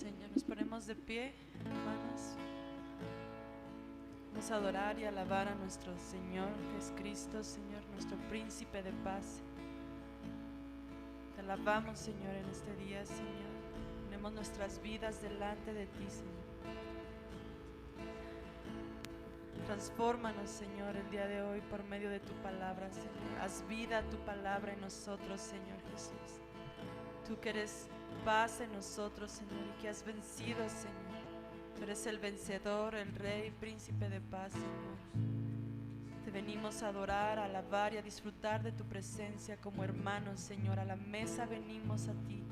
Señor. Nos ponemos de pie, hermanos. Vamos a adorar y alabar a nuestro Señor, que es Cristo, Señor, nuestro príncipe de paz. Te alabamos, Señor, en este día, Señor. Ponemos nuestras vidas delante de ti, Señor. Transfórmanos, Señor, el día de hoy por medio de tu palabra, Señor. Haz vida a tu palabra en nosotros, Señor Jesús. Tú que eres paz en nosotros, Señor, y que has vencido, Señor. Tú eres el vencedor, el Rey, príncipe de paz, Señor. Te venimos a adorar, a alabar y a disfrutar de tu presencia como hermanos, Señor. A la mesa venimos a ti,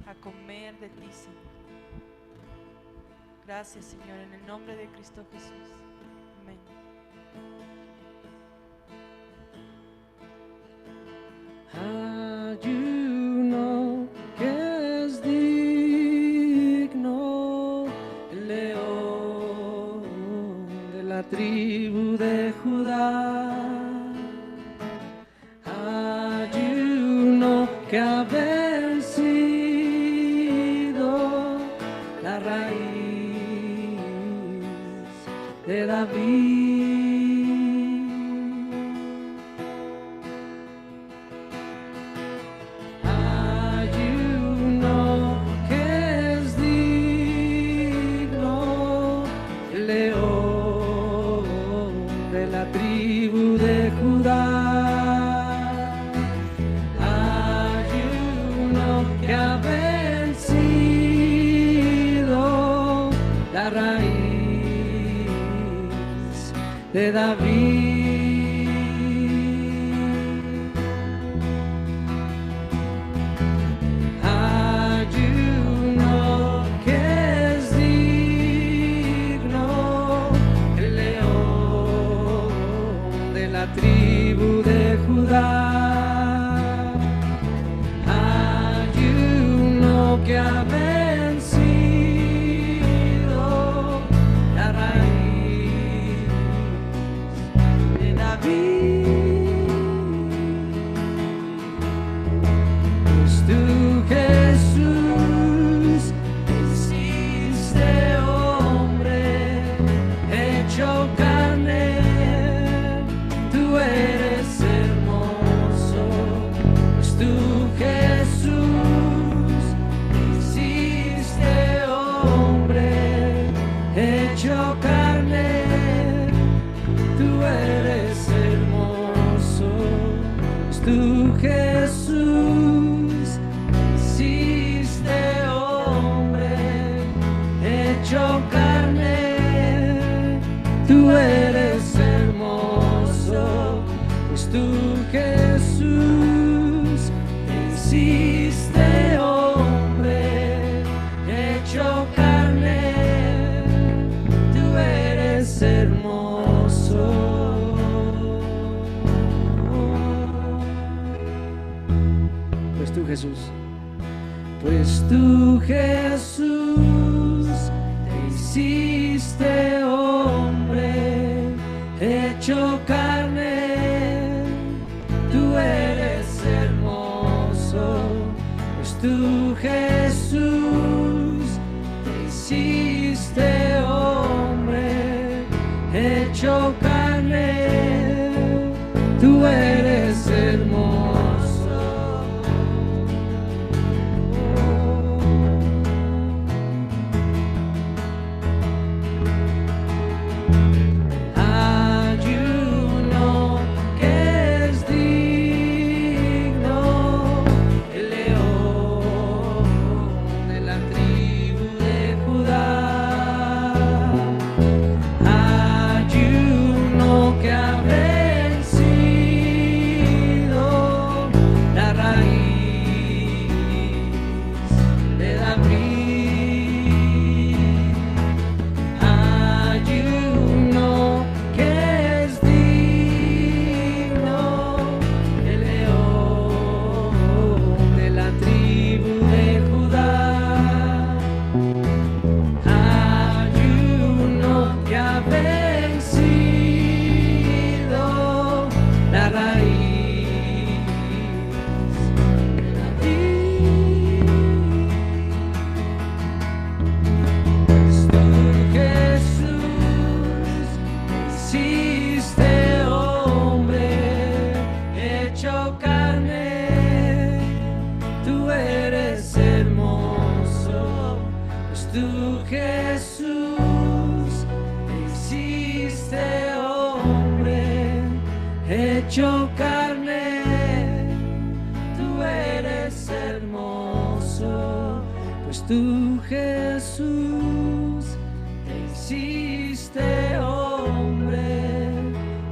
a comer de ti, Señor. Gracias, Señor, en el nombre de Cristo Jesús. Amén. Ayuno que es digno, el león de la tribu de Judá. Ayuno que ha vencido la raíz de David. De David, ayuno que es digno, el león de la tribu de Judá, ayuno que ha vencido la raíz. Pues tú, Jesús, hiciste hombre, hecho carne, tú eres hermoso. Pues tú, Jesús, hiciste hombre, hecho carne, tú eres hermoso. Tú, Jesús, hiciste hombre, hecho carne, tú eres hermoso. Pues tú, Jesús, hiciste hombre, hecho carne, tú eres hermoso. Tú, Jesús, pues tú, Jesús, te hiciste hombre, hecho carne, tú eres hermoso. Pues tú, Jesús, te hiciste hombre, hecho carne, tú eres hermoso. Ayuno pues tú Jesús te hiciste hombre, hecho carne, tú eres hermoso, pues tú Jesús te hiciste hombre,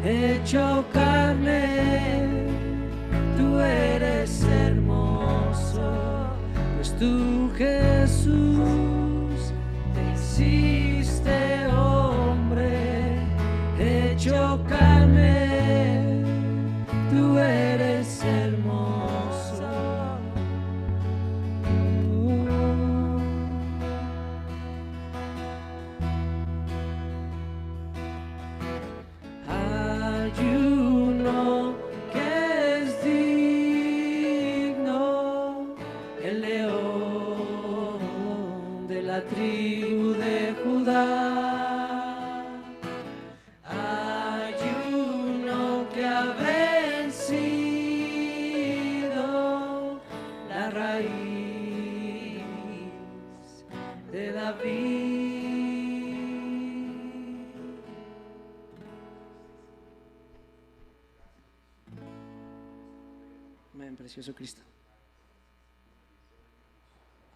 hecho carne, tú eres hermoso, pues tú Jesús te hiciste hombre, hecho carne, tú eres hermoso. Hay uno que es digno, el león de la tribu de Judá. Hay uno que ha vencido la raíz de David. Amén, precioso Cristo.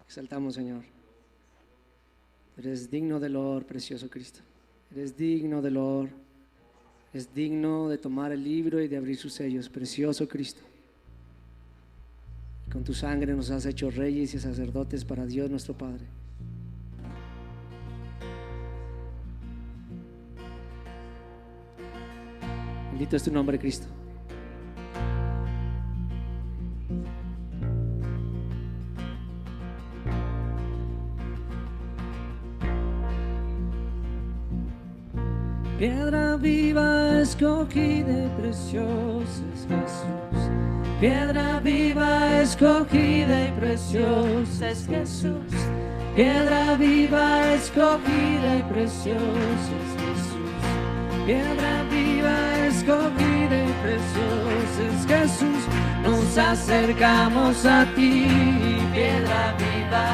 Exaltamos, Señor. Eres digno del honor, precioso Cristo. Eres digno del honor. Es digno de tomar el libro y de abrir sus sellos, precioso Cristo. Con tu sangre nos has hecho reyes y sacerdotes para Dios nuestro Padre. Bendito es tu nombre, Cristo. Piedra viva escogida y preciosa es Jesús. Piedra viva escogida y preciosa es Jesús. Piedra viva escogida y preciosa es Jesús. Piedra viva escogida y preciosa es Jesús. Nos acercamos a ti, piedra viva.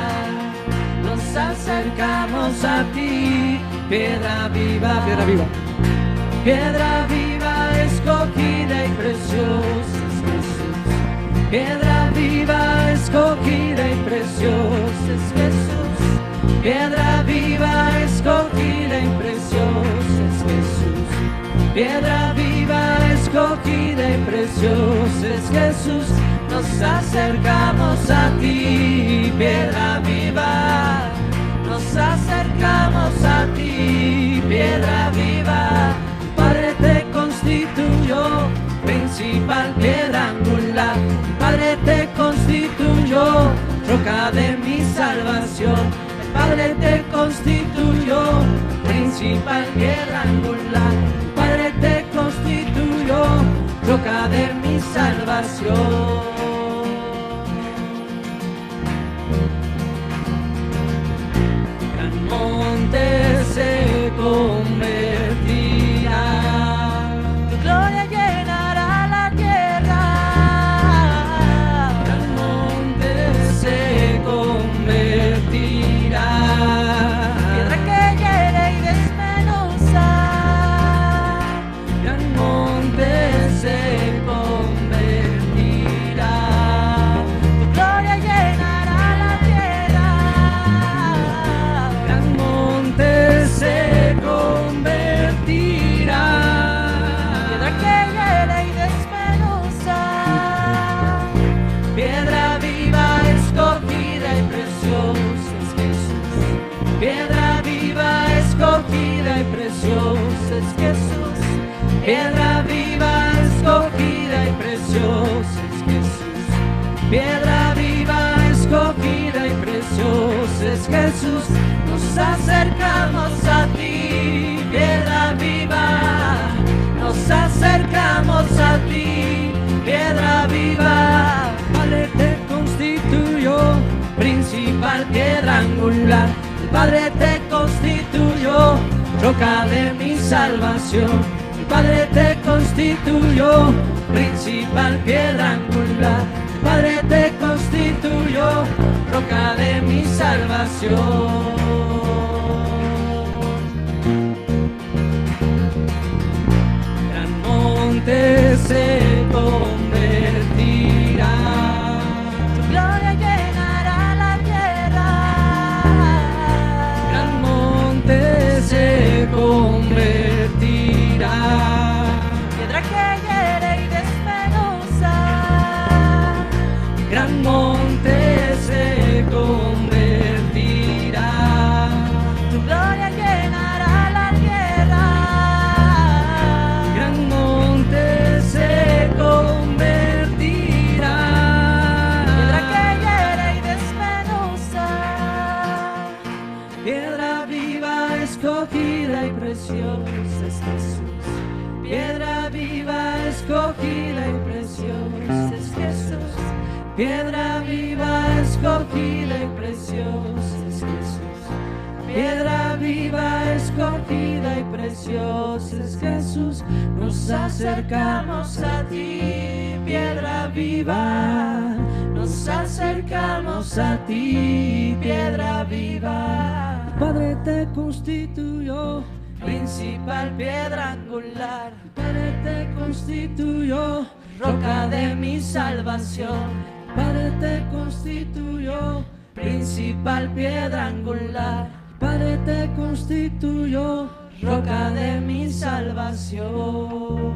Nos acercamos a ti, piedra viva, piedra viva. Piedra viva escogida y preciosa es Jesús. Piedra viva escogida y preciosa es Jesús. Piedra viva escogida y preciosa es Jesús. Piedra viva escogida y preciosa es Jesús. Nos acercamos a ti, piedra viva. Nos acercamos a ti, piedra viva. Padre te constituyó principal piedra angular. Padre te constituyó roca de mi salvación. El Padre te constituyó principal piedra angular. El Padre te constituyó roca de mi salvación. Monte se convertirá, tu gloria llenará la tierra. Gran monte se convertirá, piedra que hiere y desmenuza. Gran monte se convertirá, tu gloria llenará la tierra. Se convertirá, piedra que hiere y desmenuza. Piedra viva escogida y preciosa es Jesús. Piedra viva escogida y preciosa es Jesús. Piedra viva escogida y preciosa es Jesús. Piedra viva escogida y preciosa es Jesús. Nos acercamos a ti, piedra viva. Nos acercamos a ti, piedra viva. Padre te constituyó principal piedra angular. El Padre te constituyó roca de mi salvación. El Padre te constituyó principal piedra angular. El Padre te constituyó roca de mi salvación. escogida y preciosa es Jesús. Piedra viva, escogida y preciosa es Jesús. Piedra viva, escogida y preciosa es Jesús. Piedra viva, escogida y preciosa es Jesús. Nos acercamos a ti, piedra viva. Nos acercamos a ti, piedra viva. Padre te constituyó, Principal piedra angular, Padre te constituyó, roca de mi salvación. Padre te constituyó, Principal piedra angular, Padre te constituyó, roca de mi salvación.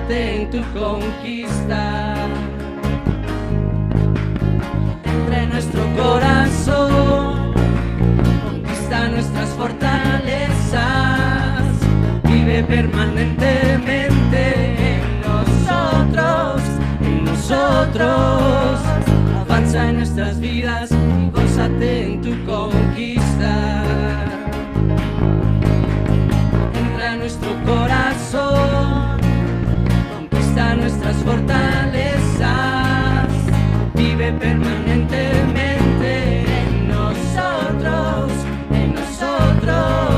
en tu conquista. Entra en nuestro corazón, conquista nuestras fortalezas, vive permanentemente en nosotros, avanza en nuestras vidas y gózate en tu conquista. Entra en nuestro corazón, conquista nuestras fortalezas, vive permanentemente en nosotros, en nosotros.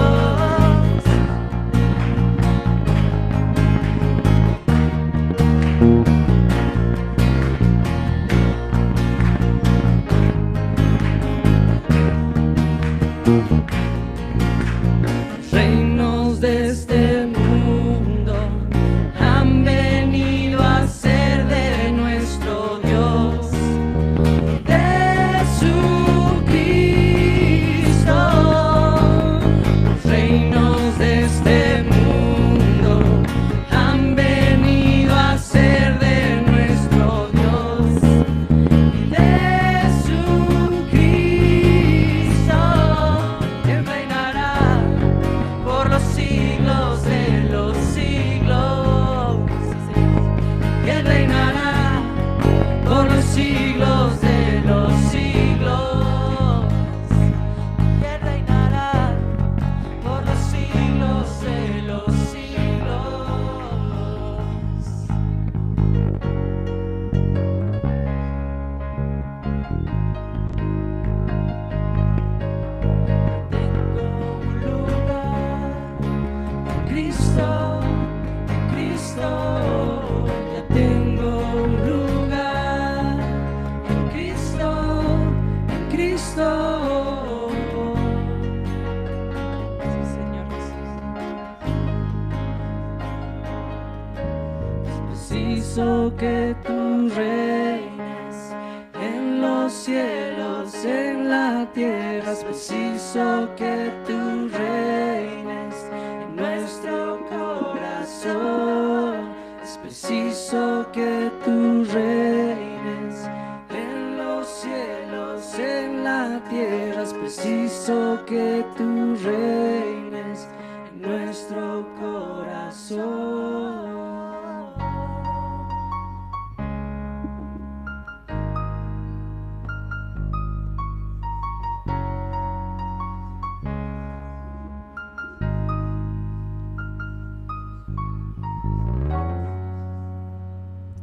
preciso que tú reines en los cielos, en la tierra. Es preciso que tú reines en nuestro corazón. Es preciso que tú reines en los cielos, en la tierra. Es preciso que tú reines en nuestro corazón.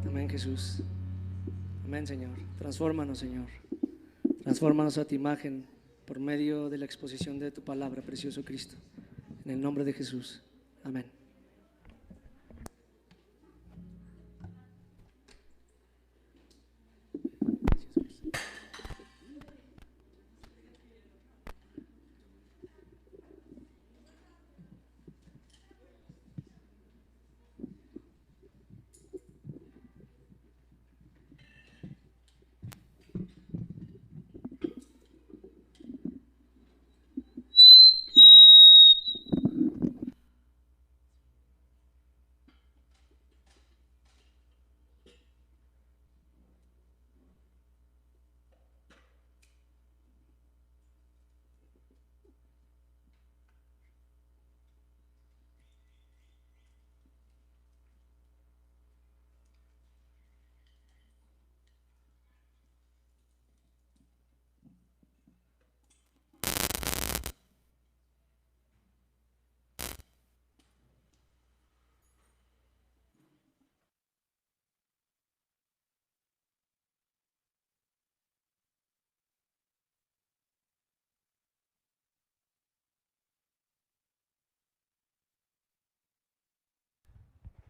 Amén, Jesús. Amén, Señor. Transfórmanos, Señor. Transfórmanos a tu imagen por medio de la exposición de tu palabra, precioso Cristo. En el nombre de Jesús. Amén.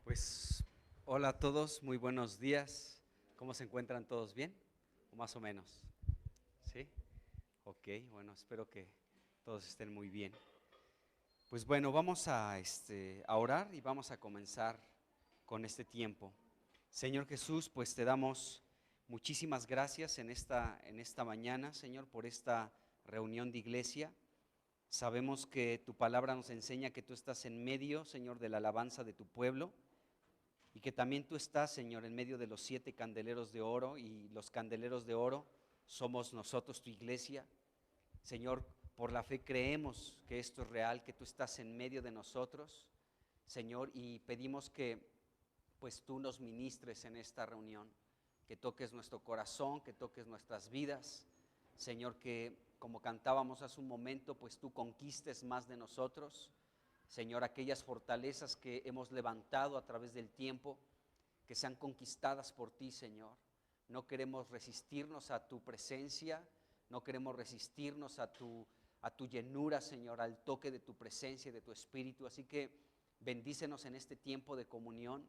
Pues hola a todos, muy buenos días. ¿Cómo se encuentran todos? ¿Bien? ¿O más o menos? ¿Sí? Ok, bueno, espero que todos estén muy bien. Pues bueno, vamos a orar y vamos a comenzar con este tiempo. Señor Jesús, pues te damos muchísimas gracias en esta mañana, Señor, por esta reunión de iglesia. Sabemos que tu palabra nos enseña que tú estás en medio, Señor, de la alabanza de tu pueblo. Y que también tú estás, Señor, en medio de los 7 candeleros de oro, y los candeleros de oro somos nosotros, tu iglesia. Señor, por la fe creemos que esto es real, que tú estás en medio de nosotros, Señor, y pedimos que pues tú nos ministres en esta reunión, que toques nuestro corazón, que toques nuestras vidas, Señor, que como cantábamos hace un momento, pues tú conquistes más de nosotros, Señor, aquellas fortalezas que hemos levantado a través del tiempo, que sean conquistadas por ti, Señor. No queremos resistirnos a tu presencia, no queremos resistirnos a tu llenura, Señor, al toque de tu presencia y de tu espíritu. Así que bendícenos en este tiempo de comunión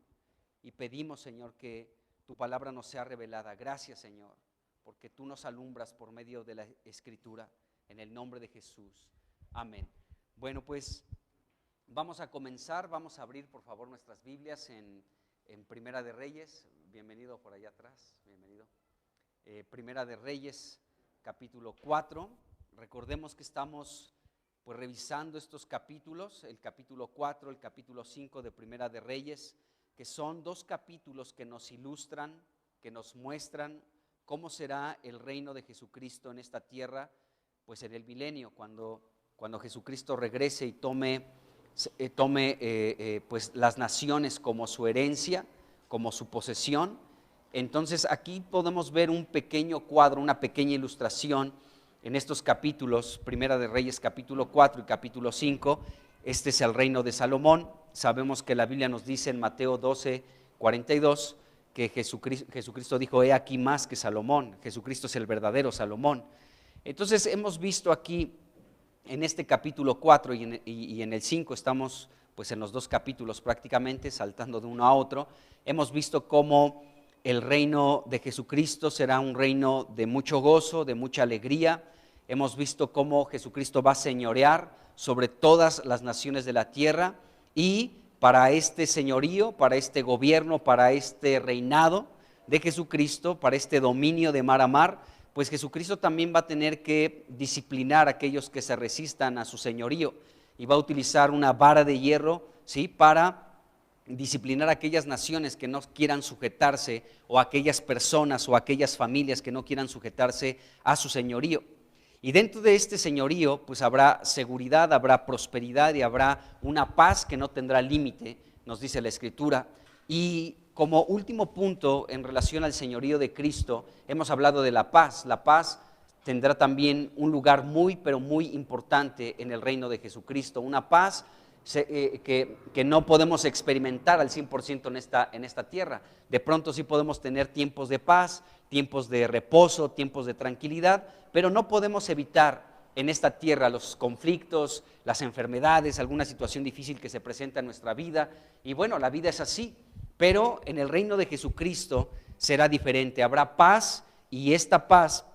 y pedimos, Señor, que tu palabra nos sea revelada. Gracias, Señor, porque tú nos alumbras por medio de la Escritura, en el nombre de Jesús. Amén. Bueno, pues vamos a comenzar, vamos a abrir por favor nuestras Biblias en Primera de Reyes. Bienvenido por allá atrás, bienvenido. Primera de Reyes, capítulo 4. Recordemos que estamos pues revisando estos capítulos, el capítulo 4, el capítulo 5 de Primera de Reyes, que son 2 capítulos que nos ilustran, que nos muestran cómo será el reino de Jesucristo en esta tierra, pues en el milenio, cuando Jesucristo regrese y tome pues las naciones como su herencia, como su posesión. Entonces aquí podemos ver un pequeño cuadro, una pequeña ilustración en estos capítulos, Primera de Reyes capítulo 4 y capítulo 5. Este es el reino de Salomón. Sabemos que la Biblia nos dice en Mateo 12:42 que Jesucristo dijo: he aquí más que Salomón. Jesucristo es el verdadero Salomón. Entonces hemos visto aquí en este capítulo 4 y en el 5, estamos pues en los 2 capítulos prácticamente, saltando de uno a otro. Hemos visto cómo el reino de Jesucristo será un reino de mucho gozo, de mucha alegría. Hemos visto cómo Jesucristo va a señorear sobre todas las naciones de la tierra y para este señorío, para este gobierno, para este reinado de Jesucristo, para este dominio de mar a mar, pues Jesucristo también va a tener que disciplinar a aquellos que se resistan a su señorío y va a utilizar una vara de hierro, ¿sí?, para disciplinar a aquellas naciones que no quieran sujetarse, o aquellas personas o aquellas familias que no quieran sujetarse a su señorío. Y dentro de este señorío pues habrá seguridad, habrá prosperidad y habrá una paz que no tendrá límite, nos dice la Escritura. Y como último punto en relación al señorío de Cristo, hemos hablado de la paz. La paz tendrá también un lugar muy, pero muy importante en el reino de Jesucristo. Una paz que no podemos experimentar al 100% en esta tierra. De pronto sí podemos tener tiempos de paz, tiempos de reposo, tiempos de tranquilidad, pero no podemos evitar en esta tierra los conflictos, las enfermedades, alguna situación difícil que se presenta en nuestra vida. Y bueno, la vida es así, pero en el reino de Jesucristo será diferente. Habrá paz, y esta paz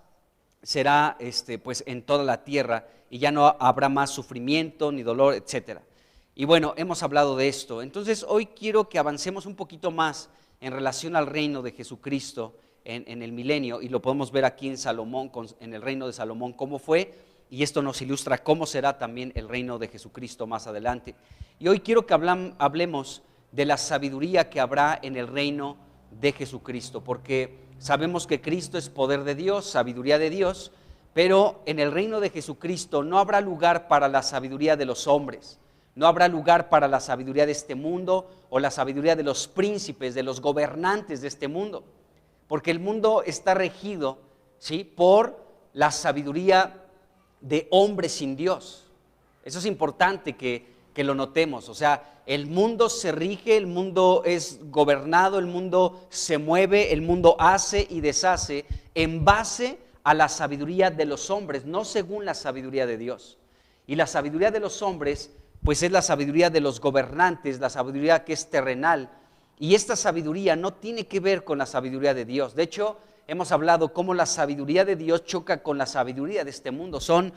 será pues en toda la tierra, y ya no habrá más sufrimiento ni dolor, etcétera. Y bueno, hemos hablado de esto. Entonces hoy quiero que avancemos un poquito más en relación al reino de Jesucristo en el milenio, y lo podemos ver aquí en Salomón, en el reino de Salomón, cómo fue, y esto nos ilustra cómo será también el reino de Jesucristo más adelante. Y hoy quiero que hablemos de la sabiduría que habrá en el reino de Jesucristo, porque sabemos que Cristo es poder de Dios, sabiduría de Dios, pero en el reino de Jesucristo no habrá lugar para la sabiduría de los hombres. No habrá lugar para la sabiduría de este mundo o la sabiduría de los príncipes, de los gobernantes de este mundo, porque el mundo está regido, ¿sí?, por la sabiduría de hombres sin Dios. Eso es importante que lo notemos. O sea, el mundo se rige, el mundo es gobernado, el mundo se mueve, el mundo hace y deshace en base a la sabiduría de los hombres, no según la sabiduría de Dios. Y la sabiduría de los hombres pues es la sabiduría de los gobernantes, la sabiduría que es terrenal, y esta sabiduría no tiene que ver con la sabiduría de Dios. De hecho, hemos hablado cómo la sabiduría de Dios choca con la sabiduría de este mundo, son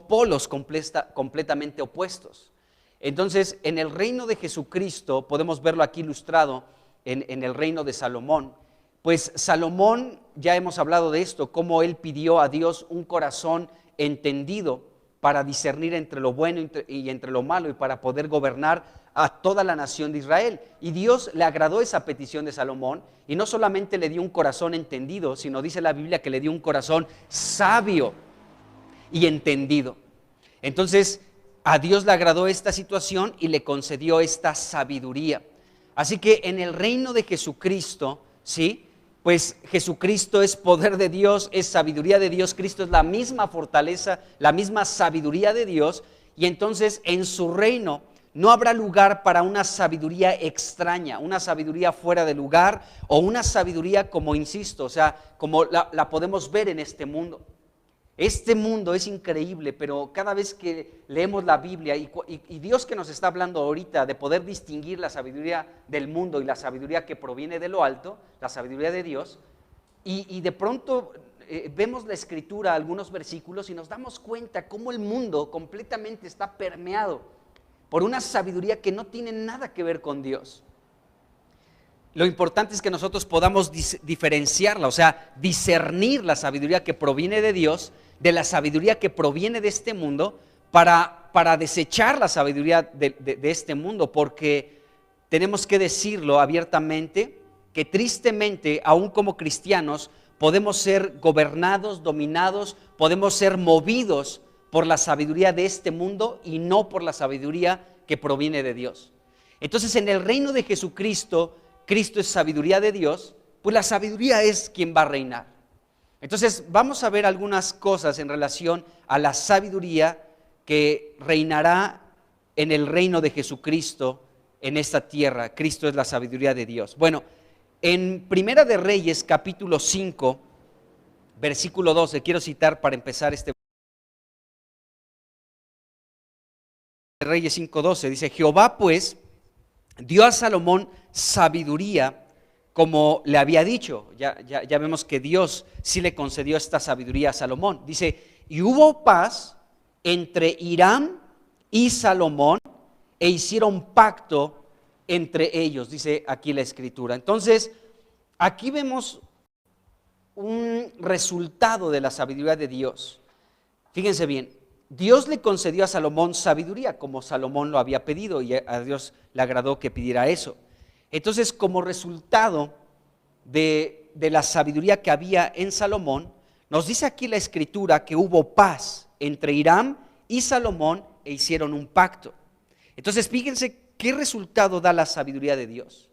polos completamente opuestos. Entonces, en el reino de Jesucristo, podemos verlo aquí ilustrado en el reino de Salomón, pues Salomón, ya hemos hablado de esto, cómo él pidió a Dios un corazón entendido, para discernir entre lo bueno y entre lo malo, y para poder gobernar a toda la nación de Israel. Y Dios le agradó esa petición de Salomón, y no solamente le dio un corazón entendido, sino dice la Biblia que le dio un corazón sabio y entendido. Entonces, a Dios le agradó esta situación y le concedió esta sabiduría. Así que en el reino de Jesucristo, ¿sí?, pues Jesucristo es poder de Dios, es sabiduría de Dios. Cristo es la misma fortaleza, la misma sabiduría de Dios, y entonces en su reino no habrá lugar para una sabiduría extraña, una sabiduría fuera de lugar, o una sabiduría, como insisto, o sea, como la podemos ver en este mundo. Este mundo es increíble, pero cada vez que leemos la Biblia y Dios que nos está hablando ahorita de poder distinguir la sabiduría del mundo y la sabiduría que proviene de lo alto, la sabiduría de Dios, y de pronto vemos la Escritura, algunos versículos, y nos damos cuenta cómo el mundo completamente está permeado por una sabiduría que no tiene nada que ver con Dios. Lo importante es que nosotros podamos diferenciarla, o sea, discernir la sabiduría que proviene de Dios de la sabiduría que proviene de este mundo, para desechar la sabiduría de este mundo, porque tenemos que decirlo abiertamente, que tristemente, aún como cristianos, podemos ser gobernados, dominados, podemos ser movidos por la sabiduría de este mundo y no por la sabiduría que proviene de Dios. Entonces, en el reino de Jesucristo, Cristo es sabiduría de Dios, pues la sabiduría es quien va a reinar. Entonces vamos a ver algunas cosas en relación a la sabiduría que reinará en el reino de Jesucristo en esta tierra. Cristo es la sabiduría de Dios. Bueno, en Primera de Reyes, capítulo 5, versículo 12, quiero citar para empezar este Reyes 5:12, dice: Jehová pues dio a Salomón sabiduría como le había dicho. Ya vemos que Dios sí le concedió esta sabiduría a Salomón. Dice: y hubo paz entre Hiram y Salomón, e hicieron pacto entre ellos, dice aquí la Escritura. Entonces, aquí vemos un resultado de la sabiduría de Dios. Fíjense bien, Dios le concedió a Salomón sabiduría, como Salomón lo había pedido, y a Dios le agradó que pidiera eso. Entonces, como resultado de la sabiduría que había en Salomón, nos dice aquí la Escritura que hubo paz entre Hiram y Salomón e hicieron un pacto. Entonces, fíjense qué resultado da la sabiduría de Dios.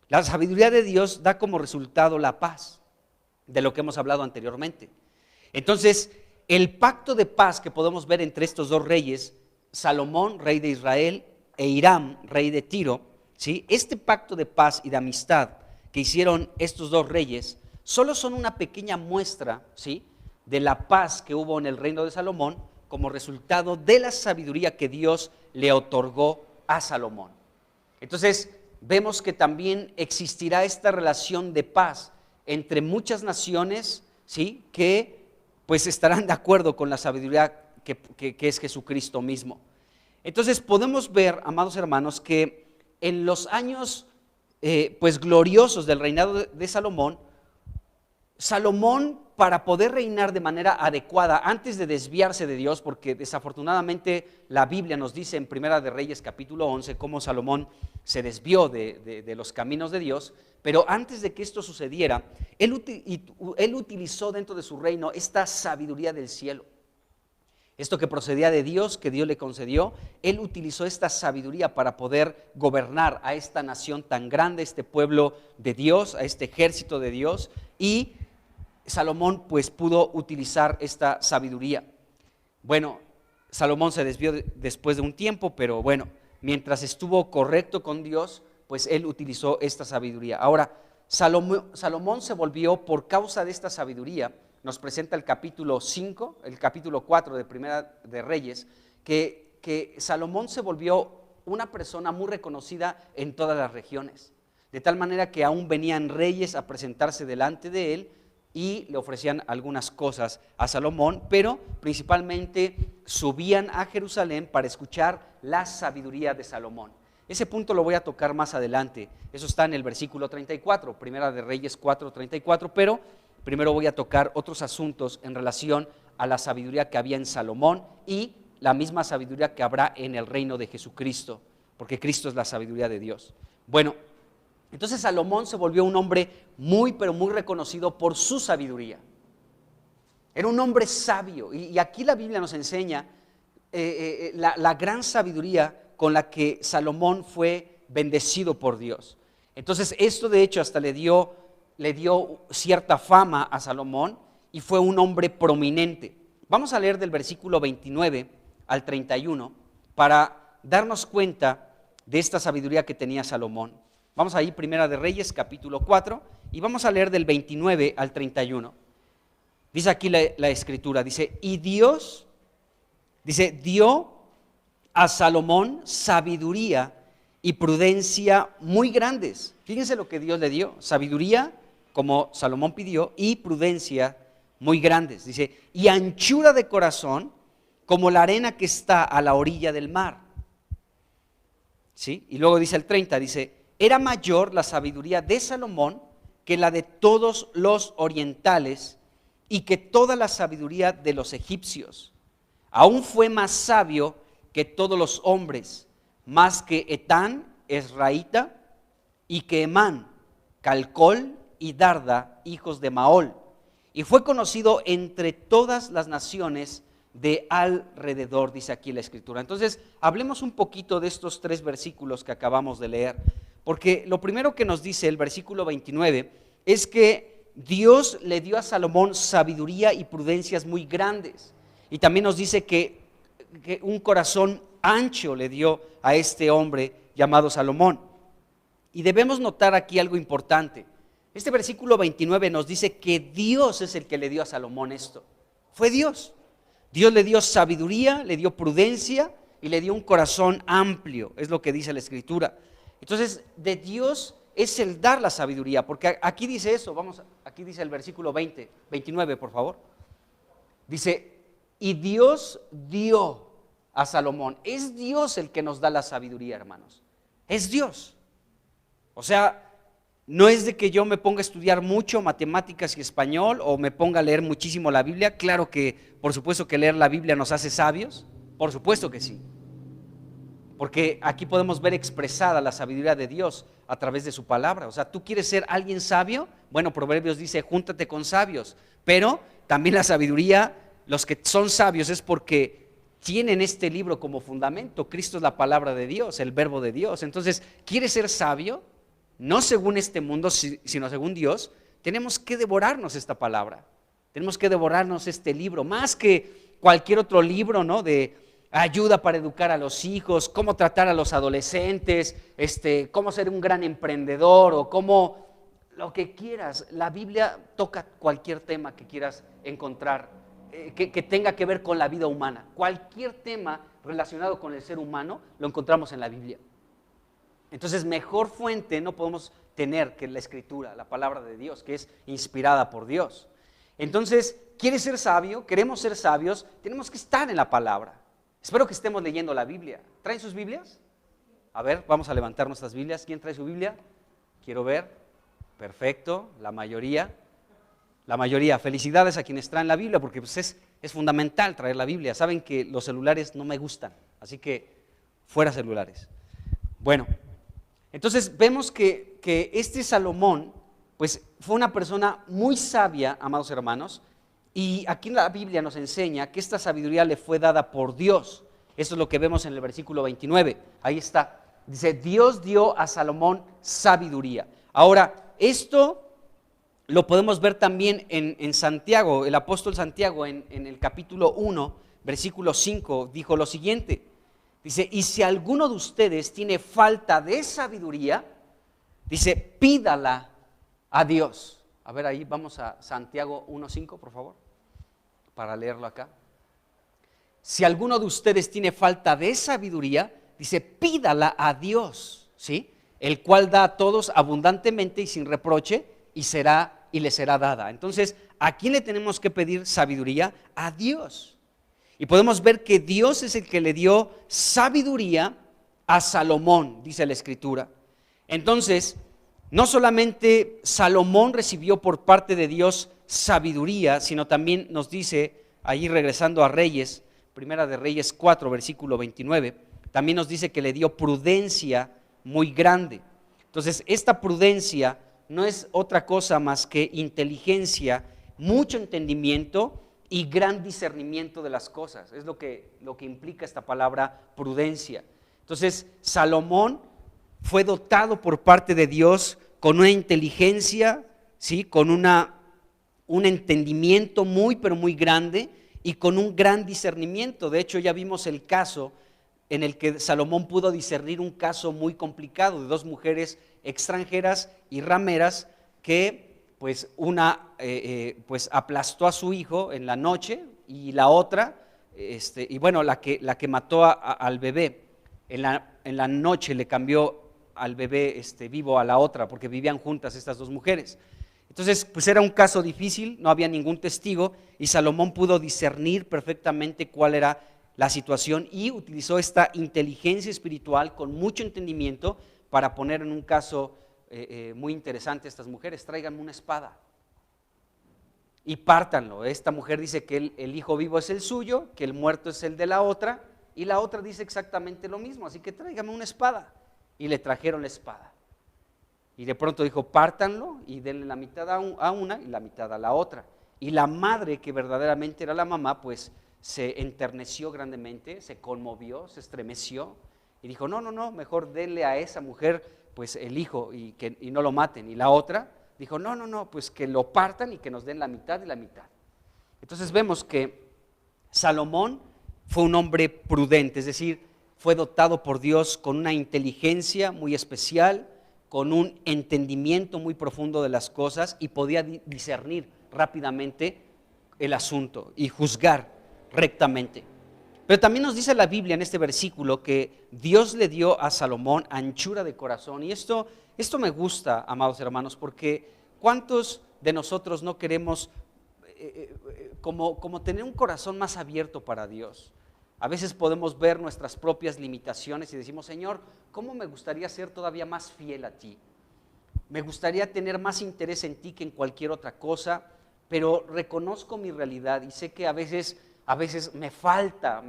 La sabiduría de Dios da como resultado la paz, de lo que hemos hablado anteriormente. Entonces, el pacto de paz que podemos ver entre estos dos reyes, Salomón, rey de Israel, e Hiram, rey de Tiro, ¿sí? Este pacto de paz y de amistad que hicieron estos dos reyes, solo son una pequeña muestra, ¿sí?, de la paz que hubo en el reino de Salomón como resultado de la sabiduría que Dios le otorgó a Salomón. Entonces, vemos que también existirá esta relación de paz entre muchas naciones, ¿sí?, que pues estarán de acuerdo con la sabiduría que es Jesucristo mismo. Entonces podemos ver, amados hermanos, que en los años pues gloriosos del reinado de Salomón, Salomón, para poder reinar de manera adecuada, antes de desviarse de Dios, porque desafortunadamente la Biblia nos dice en Primera de Reyes capítulo 11 cómo Salomón se desvió de los caminos de Dios, pero antes de que esto sucediera, él utilizó dentro de su reino esta sabiduría del cielo. Esto que procedía de Dios, que Dios le concedió, él utilizó esta sabiduría para poder gobernar a esta nación tan grande, este pueblo de Dios, a este ejército de Dios, y Salomón pues pudo utilizar esta sabiduría. Bueno, Salomón se desvió después de un tiempo, pero bueno, mientras estuvo correcto con Dios, pues él utilizó esta sabiduría. Ahora, Salomón se volvió, por causa de esta sabiduría, nos presenta el capítulo 5, el capítulo 4 de Primera de Reyes, que Salomón se volvió una persona muy reconocida en todas las regiones, de tal manera que aún venían reyes a presentarse delante de él y le ofrecían algunas cosas a Salomón, pero principalmente subían a Jerusalén para escuchar la sabiduría de Salomón. Ese punto lo voy a tocar más adelante, eso está en el versículo 34, Primera de Reyes 4:34, pero primero voy a tocar otros asuntos en relación a la sabiduría que había en Salomón y la misma sabiduría que habrá en el reino de Jesucristo, porque Cristo es la sabiduría de Dios. Bueno, entonces Salomón se volvió un hombre muy, pero muy reconocido por su sabiduría. Era un hombre sabio, y aquí la Biblia nos enseña la gran sabiduría con la que Salomón fue bendecido por Dios. Entonces esto de hecho hasta le dio cierta fama a Salomón y fue un hombre prominente. Vamos a leer del versículo 29 al 31 para darnos cuenta de esta sabiduría que tenía Salomón. Vamos ahí, Primera de Reyes, capítulo 4, y vamos a leer del 29 al 31. Dice aquí la Escritura, dice, y Dios, dice, dio a Salomón sabiduría y prudencia muy grandes. Fíjense lo que Dios le dio, sabiduría, como Salomón pidió, y prudencia muy grandes. Dice, y anchura de corazón, como la arena que está a la orilla del mar. ¿Sí? Y luego dice el 30, dice, era mayor la sabiduría de Salomón que la de todos los orientales y que toda la sabiduría de los egipcios. Aún fue más sabio que todos los hombres, más que Etán, Esraíta, y que Emán, Calcol y Darda, hijos de Maol. Y fue conocido entre todas las naciones de alrededor, dice aquí la Escritura. Entonces, hablemos un poquito de estos 3 versículos que acabamos de leer, porque lo primero que nos dice el versículo 29 es que Dios le dio a Salomón sabiduría y prudencias muy grandes. Y también nos dice que un corazón ancho le dio a este hombre llamado Salomón. Y debemos notar aquí algo importante. Este versículo 29 nos dice que Dios es el que le dio a Salomón esto. Fue Dios. Dios le dio sabiduría, le dio prudencia y le dio un corazón amplio. Es lo que dice la Escritura. Entonces, de Dios es el dar la sabiduría, porque aquí dice eso. Aquí dice el versículo 29, por favor. Dice, y Dios dio a Salomón. Es Dios el que nos da la sabiduría, hermanos. Es Dios. O sea, no es de que yo me ponga a estudiar mucho matemáticas y español o me ponga a leer muchísimo la Biblia. Claro que, por supuesto que leer la Biblia nos hace sabios, por supuesto que sí. Porque aquí podemos ver expresada la sabiduría de Dios a través de su palabra. O sea, ¿tú quieres ser alguien sabio? Bueno, Proverbios dice, júntate con sabios. Pero también la sabiduría, los que son sabios es porque tienen este libro como fundamento. Cristo es la palabra de Dios, el verbo de Dios. Entonces, ¿quieres ser sabio? No según este mundo, sino según Dios. Tenemos que devorarnos esta palabra. Tenemos que devorarnos este libro, más que cualquier otro libro, ¿no? De ayuda para educar a los hijos, cómo tratar a los adolescentes, cómo ser un gran emprendedor o cómo lo que quieras. La Biblia toca cualquier tema que quieras encontrar, que tenga que ver con la vida humana. Cualquier tema relacionado con el ser humano lo encontramos en la Biblia. Entonces, mejor fuente no podemos tener que la Escritura, la palabra de Dios, que es inspirada por Dios. Entonces, ¿quieres ser sabio? ¿Queremos ser sabios? Tenemos que estar en la palabra. Espero que estemos leyendo la Biblia. ¿Traen sus Biblias? A ver, vamos a levantar nuestras Biblias. ¿Quién trae su Biblia? Quiero ver. Perfecto, la mayoría. La mayoría. Felicidades a quienes traen la Biblia, porque pues, es fundamental traer la Biblia. Saben que los celulares no me gustan, así que fuera celulares. Bueno, entonces vemos que este Salomón, pues fue una persona muy sabia, amados hermanos, y aquí la Biblia nos enseña que esta sabiduría le fue dada por Dios. Eso es lo que vemos en el versículo 29, ahí está. Dice, Dios dio a Salomón sabiduría. Ahora, esto lo podemos ver también en Santiago. El apóstol Santiago en el capítulo 1, versículo 5, dijo lo siguiente. Dice, y si alguno de ustedes tiene falta de sabiduría, dice, pídala a Dios. A ver, ahí vamos a Santiago 1:5, por favor, para leerlo acá. Si alguno de ustedes tiene falta de sabiduría, dice, pídala a Dios, ¿sí? El cual da a todos abundantemente y sin reproche, y le será dada. Entonces, ¿a quién le tenemos que pedir sabiduría? A Dios. Y podemos ver que Dios es el que le dio sabiduría a Salomón, dice la Escritura. Entonces, no solamente Salomón recibió por parte de Dios sabiduría, sino también nos dice, ahí regresando a Reyes, Primera de Reyes 4, versículo 29, también nos dice que le dio prudencia muy grande. Entonces, esta prudencia no es otra cosa más que inteligencia, mucho entendimiento y gran discernimiento de las cosas. Es lo que implica esta palabra prudencia. Entonces, Salomón fue dotado por parte de Dios con una inteligencia, ¿sí? Con un entendimiento muy, pero muy grande y con un gran discernimiento. De hecho, ya vimos el caso en el que Salomón pudo discernir un caso muy complicado de dos mujeres extranjeras y rameras que pues una pues aplastó a su hijo en la noche y la otra, y bueno, la que mató al bebé, en la noche le cambió al bebé vivo a la otra, porque vivían juntas estas dos mujeres. Entonces, pues era un caso difícil, no había ningún testigo, y Salomón pudo discernir perfectamente cuál era la situación y utilizó esta inteligencia espiritual con mucho entendimiento para poner en un caso muy interesante a estas mujeres. Tráiganme una espada y pártanlo. Esta mujer dice que el hijo vivo es el suyo, que el muerto es el de la otra, y la otra dice exactamente lo mismo, así que tráigame una espada. Y le trajeron la espada. Y de pronto dijo, pártanlo y denle la mitad a una y la mitad a la otra. Y la madre, que verdaderamente era la mamá, pues se enterneció grandemente, se conmovió, se estremeció y dijo, no, mejor denle a esa mujer pues el hijo y no lo maten. Y la otra dijo, no, pues que lo partan y que nos den la mitad y la mitad. Entonces vemos que Salomón fue un hombre prudente, es decir, fue dotado por Dios con una inteligencia muy especial, con un entendimiento muy profundo de las cosas y podía discernir rápidamente el asunto y juzgar rectamente. Pero también nos dice la Biblia en este versículo que Dios le dio a Salomón anchura de corazón. Y esto me gusta, amados hermanos, porque ¿cuántos de nosotros no queremos como tener un corazón más abierto para Dios? A veces podemos ver nuestras propias limitaciones y decimos, Señor, ¿cómo me gustaría ser todavía más fiel a ti? me gustaría tener más interés en ti que en cualquier otra cosa, pero reconozco mi realidad y sé que a veces me falta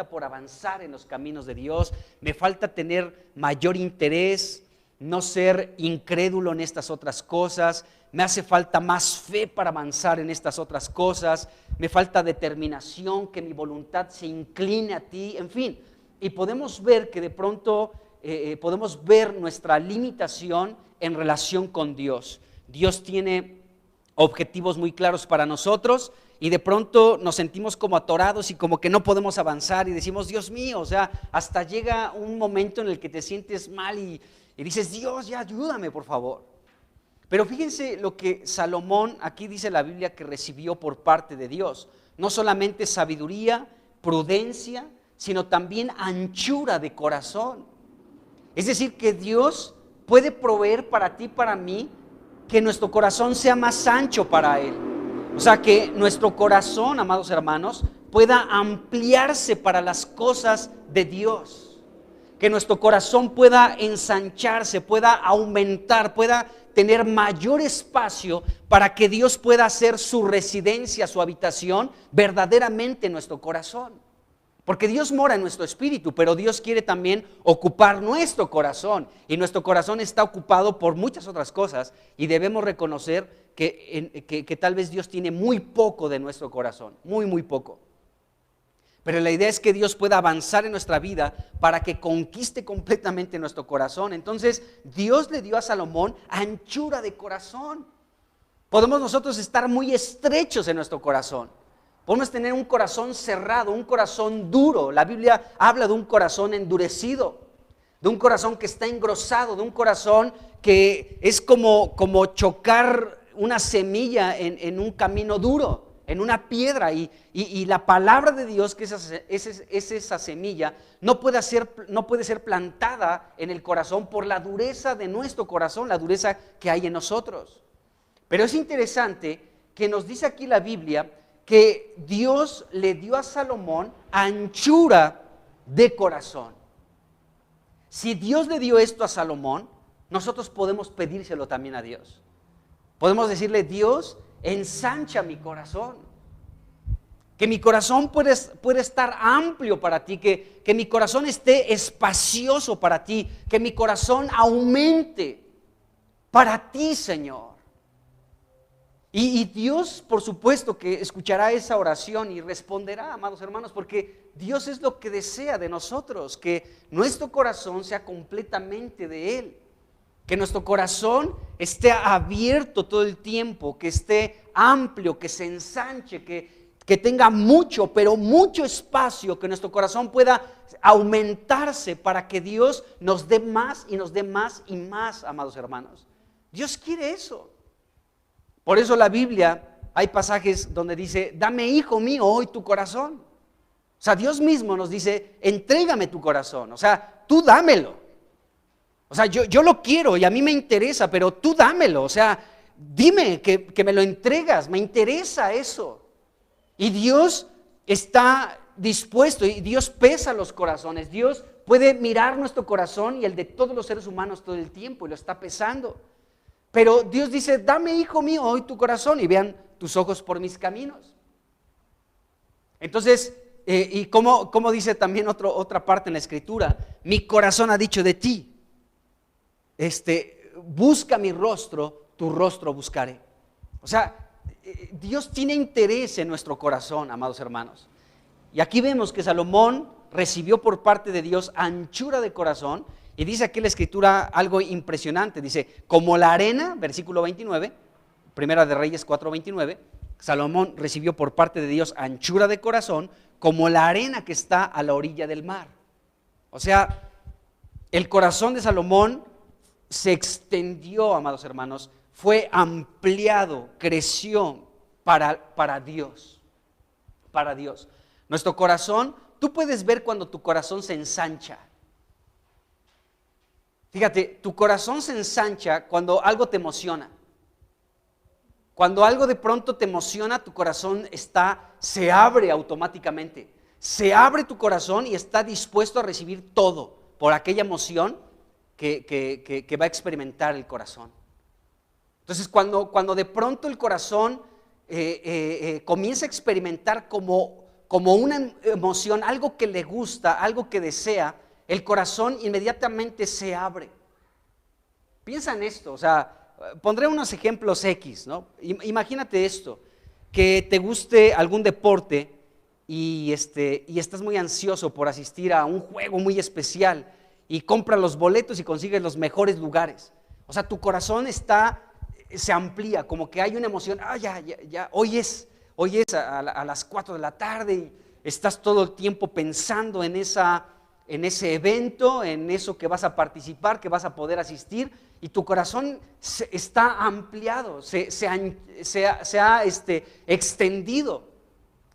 por avanzar en los caminos de Dios, me falta tener mayor interés, no ser incrédulo en estas otras cosas, me hace falta más fe para avanzar en estas otras cosas, me falta determinación, que mi voluntad se incline a ti, en fin. Y podemos ver que de pronto podemos ver nuestra limitación en relación con Dios. Dios tiene objetivos muy claros para nosotros y de pronto nos sentimos como atorados y como que no podemos avanzar y decimos, Dios mío, o sea, hasta llega un momento en el que te sientes mal y dices, Dios, ya ayúdame, por favor. Pero fíjense lo que Salomón, aquí dice la Biblia, que recibió por parte de Dios. No solamente sabiduría, prudencia, sino también anchura de corazón. Es decir, que Dios puede proveer para ti, para mí, que nuestro corazón sea más ancho para Él. O sea, que nuestro corazón, amados hermanos, pueda ampliarse para las cosas de Dios. Que nuestro corazón pueda ensancharse, pueda aumentar, pueda tener mayor espacio para que Dios pueda hacer su residencia, su habitación verdaderamente en nuestro corazón. Porque Dios mora en nuestro espíritu, pero Dios quiere también ocupar nuestro corazón. Y nuestro corazón está ocupado por muchas otras cosas y debemos reconocer que tal vez Dios tiene muy poco de nuestro corazón, muy poco. Pero la idea es que Dios pueda avanzar en nuestra vida para que conquiste completamente nuestro corazón. Entonces Dios le dio a Salomón anchura de corazón. Podemos nosotros estar muy estrechos en nuestro corazón. Podemos tener un corazón cerrado, un corazón duro. La Biblia habla de un corazón endurecido, de un corazón que está engrosado, de un corazón que es como chocar una semilla en un camino duro, en una piedra. Y la palabra de Dios, que es esa semilla, no puede ser plantada en el corazón por la dureza de nuestro corazón, la dureza que hay en nosotros. Pero es interesante que nos dice aquí la Biblia que Dios le dio a Salomón anchura de corazón. Si Dios le dio esto a Salomón, nosotros podemos pedírselo también a Dios. Podemos decirle, Dios, ensancha mi corazón. Que mi corazón puede estar amplio para ti, que mi corazón esté espacioso para ti, que mi corazón aumente para ti, Señor. Y Dios, por supuesto, que escuchará esa oración y responderá, amados hermanos, porque Dios es lo que desea de nosotros, que nuestro corazón sea completamente de Él, que nuestro corazón esté abierto todo el tiempo, que esté amplio, que se ensanche, que tenga mucho, pero mucho espacio, que nuestro corazón pueda aumentarse para que Dios nos dé más y nos dé más y más, amados hermanos. Dios quiere eso. Por eso la Biblia, hay pasajes donde dice, dame, hijo mío, hoy tu corazón. O sea, Dios mismo nos dice, entrégame tu corazón. O sea, tú dámelo. O sea, yo lo quiero y a mí me interesa, pero tú dámelo. O sea, dime que me lo entregas, me interesa eso. Y Dios está dispuesto y Dios pesa los corazones. Dios puede mirar nuestro corazón y el de todos los seres humanos todo el tiempo y lo está pesando. Pero Dios dice, dame, hijo mío, hoy tu corazón y vean tus ojos por mis caminos. Entonces, y como dice también otra parte en la Escritura, mi corazón ha dicho de ti, busca mi rostro, tu rostro buscaré. O sea, Dios tiene interés en nuestro corazón, amados hermanos. Y aquí vemos que Salomón recibió por parte de Dios anchura de corazón. Y dice aquí la Escritura algo impresionante, dice, como la arena, versículo 29, Primera de Reyes 4:29, Salomón recibió por parte de Dios anchura de corazón, como la arena que está a la orilla del mar. O sea, el corazón de Salomón se extendió, amados hermanos, fue ampliado, creció para Dios, para Dios. Nuestro corazón, tú puedes ver cuando tu corazón se ensancha. Fíjate, tu corazón se ensancha cuando algo te emociona. Cuando algo de pronto te emociona, tu corazón se abre automáticamente. Se abre tu corazón y está dispuesto a recibir todo por aquella emoción que va a experimentar el corazón. Entonces, cuando de pronto el corazón comienza a experimentar como una emoción, algo que le gusta, algo que desea, el corazón inmediatamente se abre. Piensa en esto, o sea, pondré unos ejemplos X, ¿no? Imagínate esto, que te guste algún deporte y estás muy ansioso por asistir a un juego muy especial y compras los boletos y consigues los mejores lugares. O sea, tu corazón se amplía, como que hay una emoción, ya, hoy es a las 4 de la tarde y estás todo el tiempo pensando en ese evento, en eso que vas a participar, que vas a poder asistir, y tu corazón está ampliado, se ha extendido,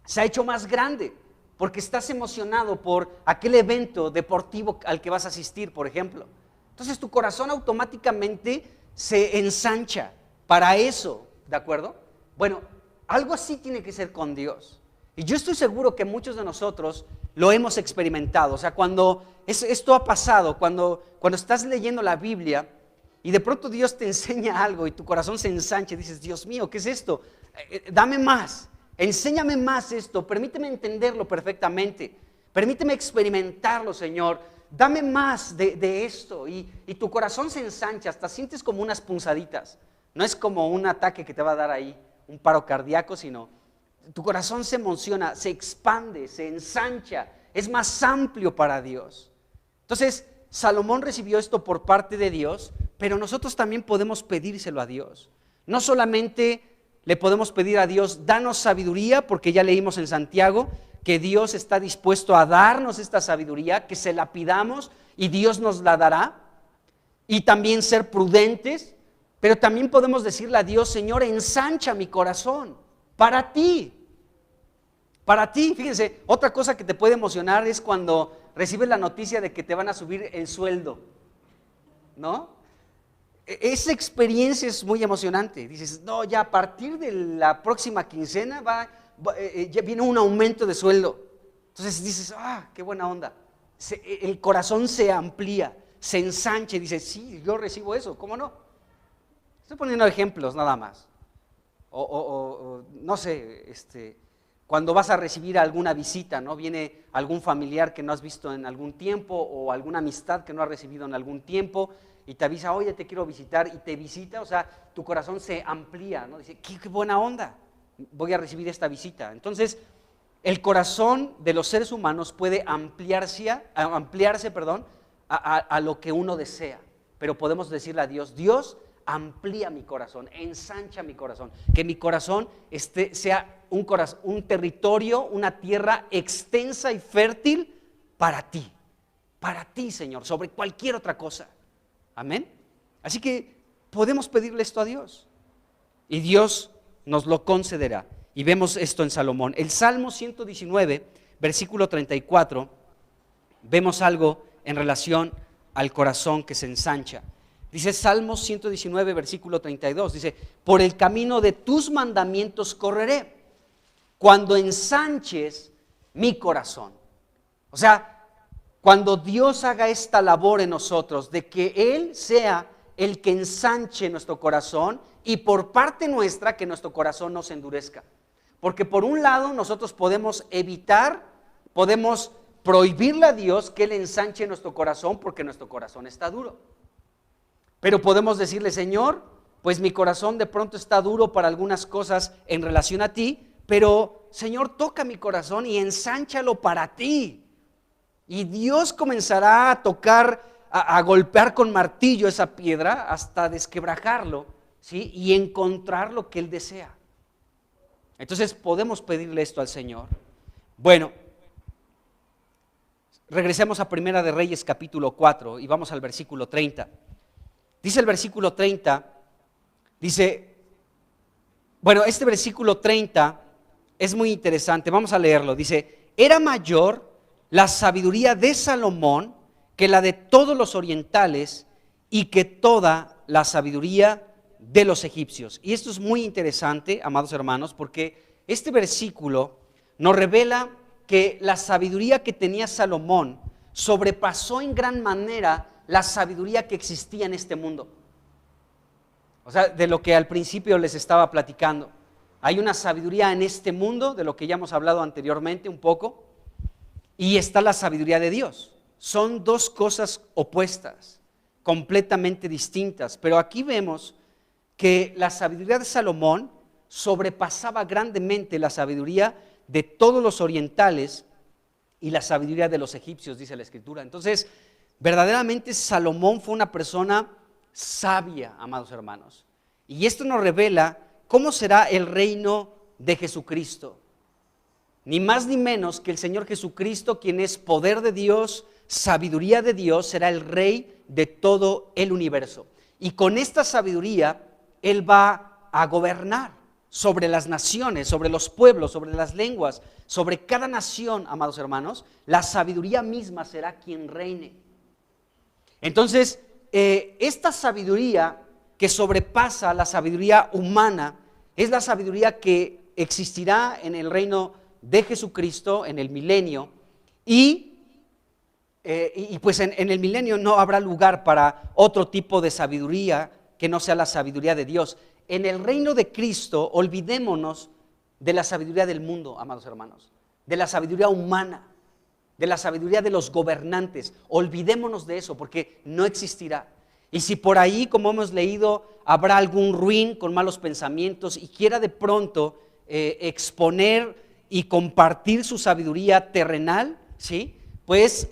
se ha hecho más grande, porque estás emocionado por aquel evento deportivo al que vas a asistir, por ejemplo. Entonces tu corazón automáticamente se ensancha para eso, ¿de acuerdo? Bueno, algo así tiene que ser con Dios. Y yo estoy seguro que muchos de nosotros lo hemos experimentado. O sea, cuando esto ha pasado, cuando estás leyendo la Biblia y de pronto Dios te enseña algo y tu corazón se ensancha y dices, Dios mío, ¿qué es esto? Dame más, enséñame más esto, permíteme entenderlo perfectamente, permíteme experimentarlo, Señor, dame más de esto. Y tu corazón se ensancha, hasta sientes como unas punzaditas. No es como un ataque que te va a dar ahí, un paro cardíaco, sino tu corazón se emociona, se expande, se ensancha, es más amplio para Dios. Entonces, Salomón recibió esto por parte de Dios, pero nosotros también podemos pedírselo a Dios. No solamente le podemos pedir a Dios, danos sabiduría, porque ya leímos en Santiago que Dios está dispuesto a darnos esta sabiduría, que se la pidamos y Dios nos la dará, y también ser prudentes, pero también podemos decirle a Dios, Señor, ensancha mi corazón para ti. Para ti, fíjense, otra cosa que te puede emocionar es cuando recibes la noticia de que te van a subir el sueldo, ¿no? Esa experiencia es muy emocionante. Dices, no, ya a partir de la próxima quincena ya viene un aumento de sueldo. Entonces dices, qué buena onda. El corazón se amplía, se ensancha y dices, sí, yo recibo eso, ¿cómo no? Estoy poniendo ejemplos nada más. O no sé, cuando vas a recibir alguna visita, ¿no? Viene algún familiar que no has visto en algún tiempo o alguna amistad que no has recibido en algún tiempo y te avisa, oye, te quiero visitar, y te visita, o sea, tu corazón se amplía, ¿no? Dice, qué buena onda, voy a recibir esta visita. Entonces, el corazón de los seres humanos puede ampliarse a lo que uno desea, pero podemos decirle a Dios, Dios, amplía mi corazón, ensancha mi corazón, que mi corazón sea un territorio, una tierra extensa y fértil para ti, Señor, sobre cualquier otra cosa. Amén. Así que podemos pedirle esto a Dios y Dios nos lo concederá. Y vemos esto en Salomón. El Salmo 119, versículo 34, vemos algo en relación al corazón que se ensancha. Dice Salmo 119, versículo 32, dice, por el camino de tus mandamientos correré, cuando ensanches mi corazón. O sea, cuando Dios haga esta labor en nosotros, de que Él sea el que ensanche nuestro corazón y por parte nuestra que nuestro corazón no se endurezca. Porque por un lado nosotros podemos prohibirle a Dios que Él ensanche nuestro corazón porque nuestro corazón está duro. Pero podemos decirle, Señor, pues mi corazón de pronto está duro para algunas cosas en relación a ti, pero Señor, toca mi corazón y ensánchalo para ti. Y Dios comenzará a tocar, a golpear con martillo esa piedra hasta desquebrajarlo, ¿sí? Y encontrar lo que Él desea. Entonces podemos pedirle esto al Señor. Bueno, regresemos a Primera de Reyes capítulo 4 y vamos al versículo 30. Dice el versículo 30, este versículo 30 es muy interesante, vamos a leerlo. Dice, era mayor la sabiduría de Salomón que la de todos los orientales y que toda la sabiduría de los egipcios. Y esto es muy interesante, amados hermanos, porque este versículo nos revela que la sabiduría que tenía Salomón sobrepasó en gran manera la sabiduría que existía en este mundo. O sea, de lo que al principio les estaba platicando. Hay una sabiduría en este mundo, de lo que ya hemos hablado anteriormente un poco, y está la sabiduría de Dios. Son dos cosas opuestas, completamente distintas, pero aquí vemos que la sabiduría de Salomón sobrepasaba grandemente la sabiduría de todos los orientales y la sabiduría de los egipcios, dice la Escritura. Entonces, verdaderamente Salomón fue una persona sabia, amados hermanos. Y esto nos revela cómo será el reino de Jesucristo. Ni más ni menos que el Señor Jesucristo, quien es poder de Dios, sabiduría de Dios, será el rey de todo el universo. Y con esta sabiduría, Él va a gobernar sobre las naciones, sobre los pueblos, sobre las lenguas, sobre cada nación, amados hermanos. La sabiduría misma será quien reine. Entonces, esta sabiduría que sobrepasa la sabiduría humana es la sabiduría que existirá en el reino de Jesucristo, en el milenio, y pues en el milenio no habrá lugar para otro tipo de sabiduría que no sea la sabiduría de Dios. En el reino de Cristo, olvidémonos de la sabiduría del mundo, amados hermanos, de la sabiduría humana, de la sabiduría de los gobernantes. Olvidémonos de eso porque no existirá. Y si por ahí, como hemos leído, habrá algún ruin con malos pensamientos y quiera de pronto exponer y compartir su sabiduría terrenal, ¿sí?, pues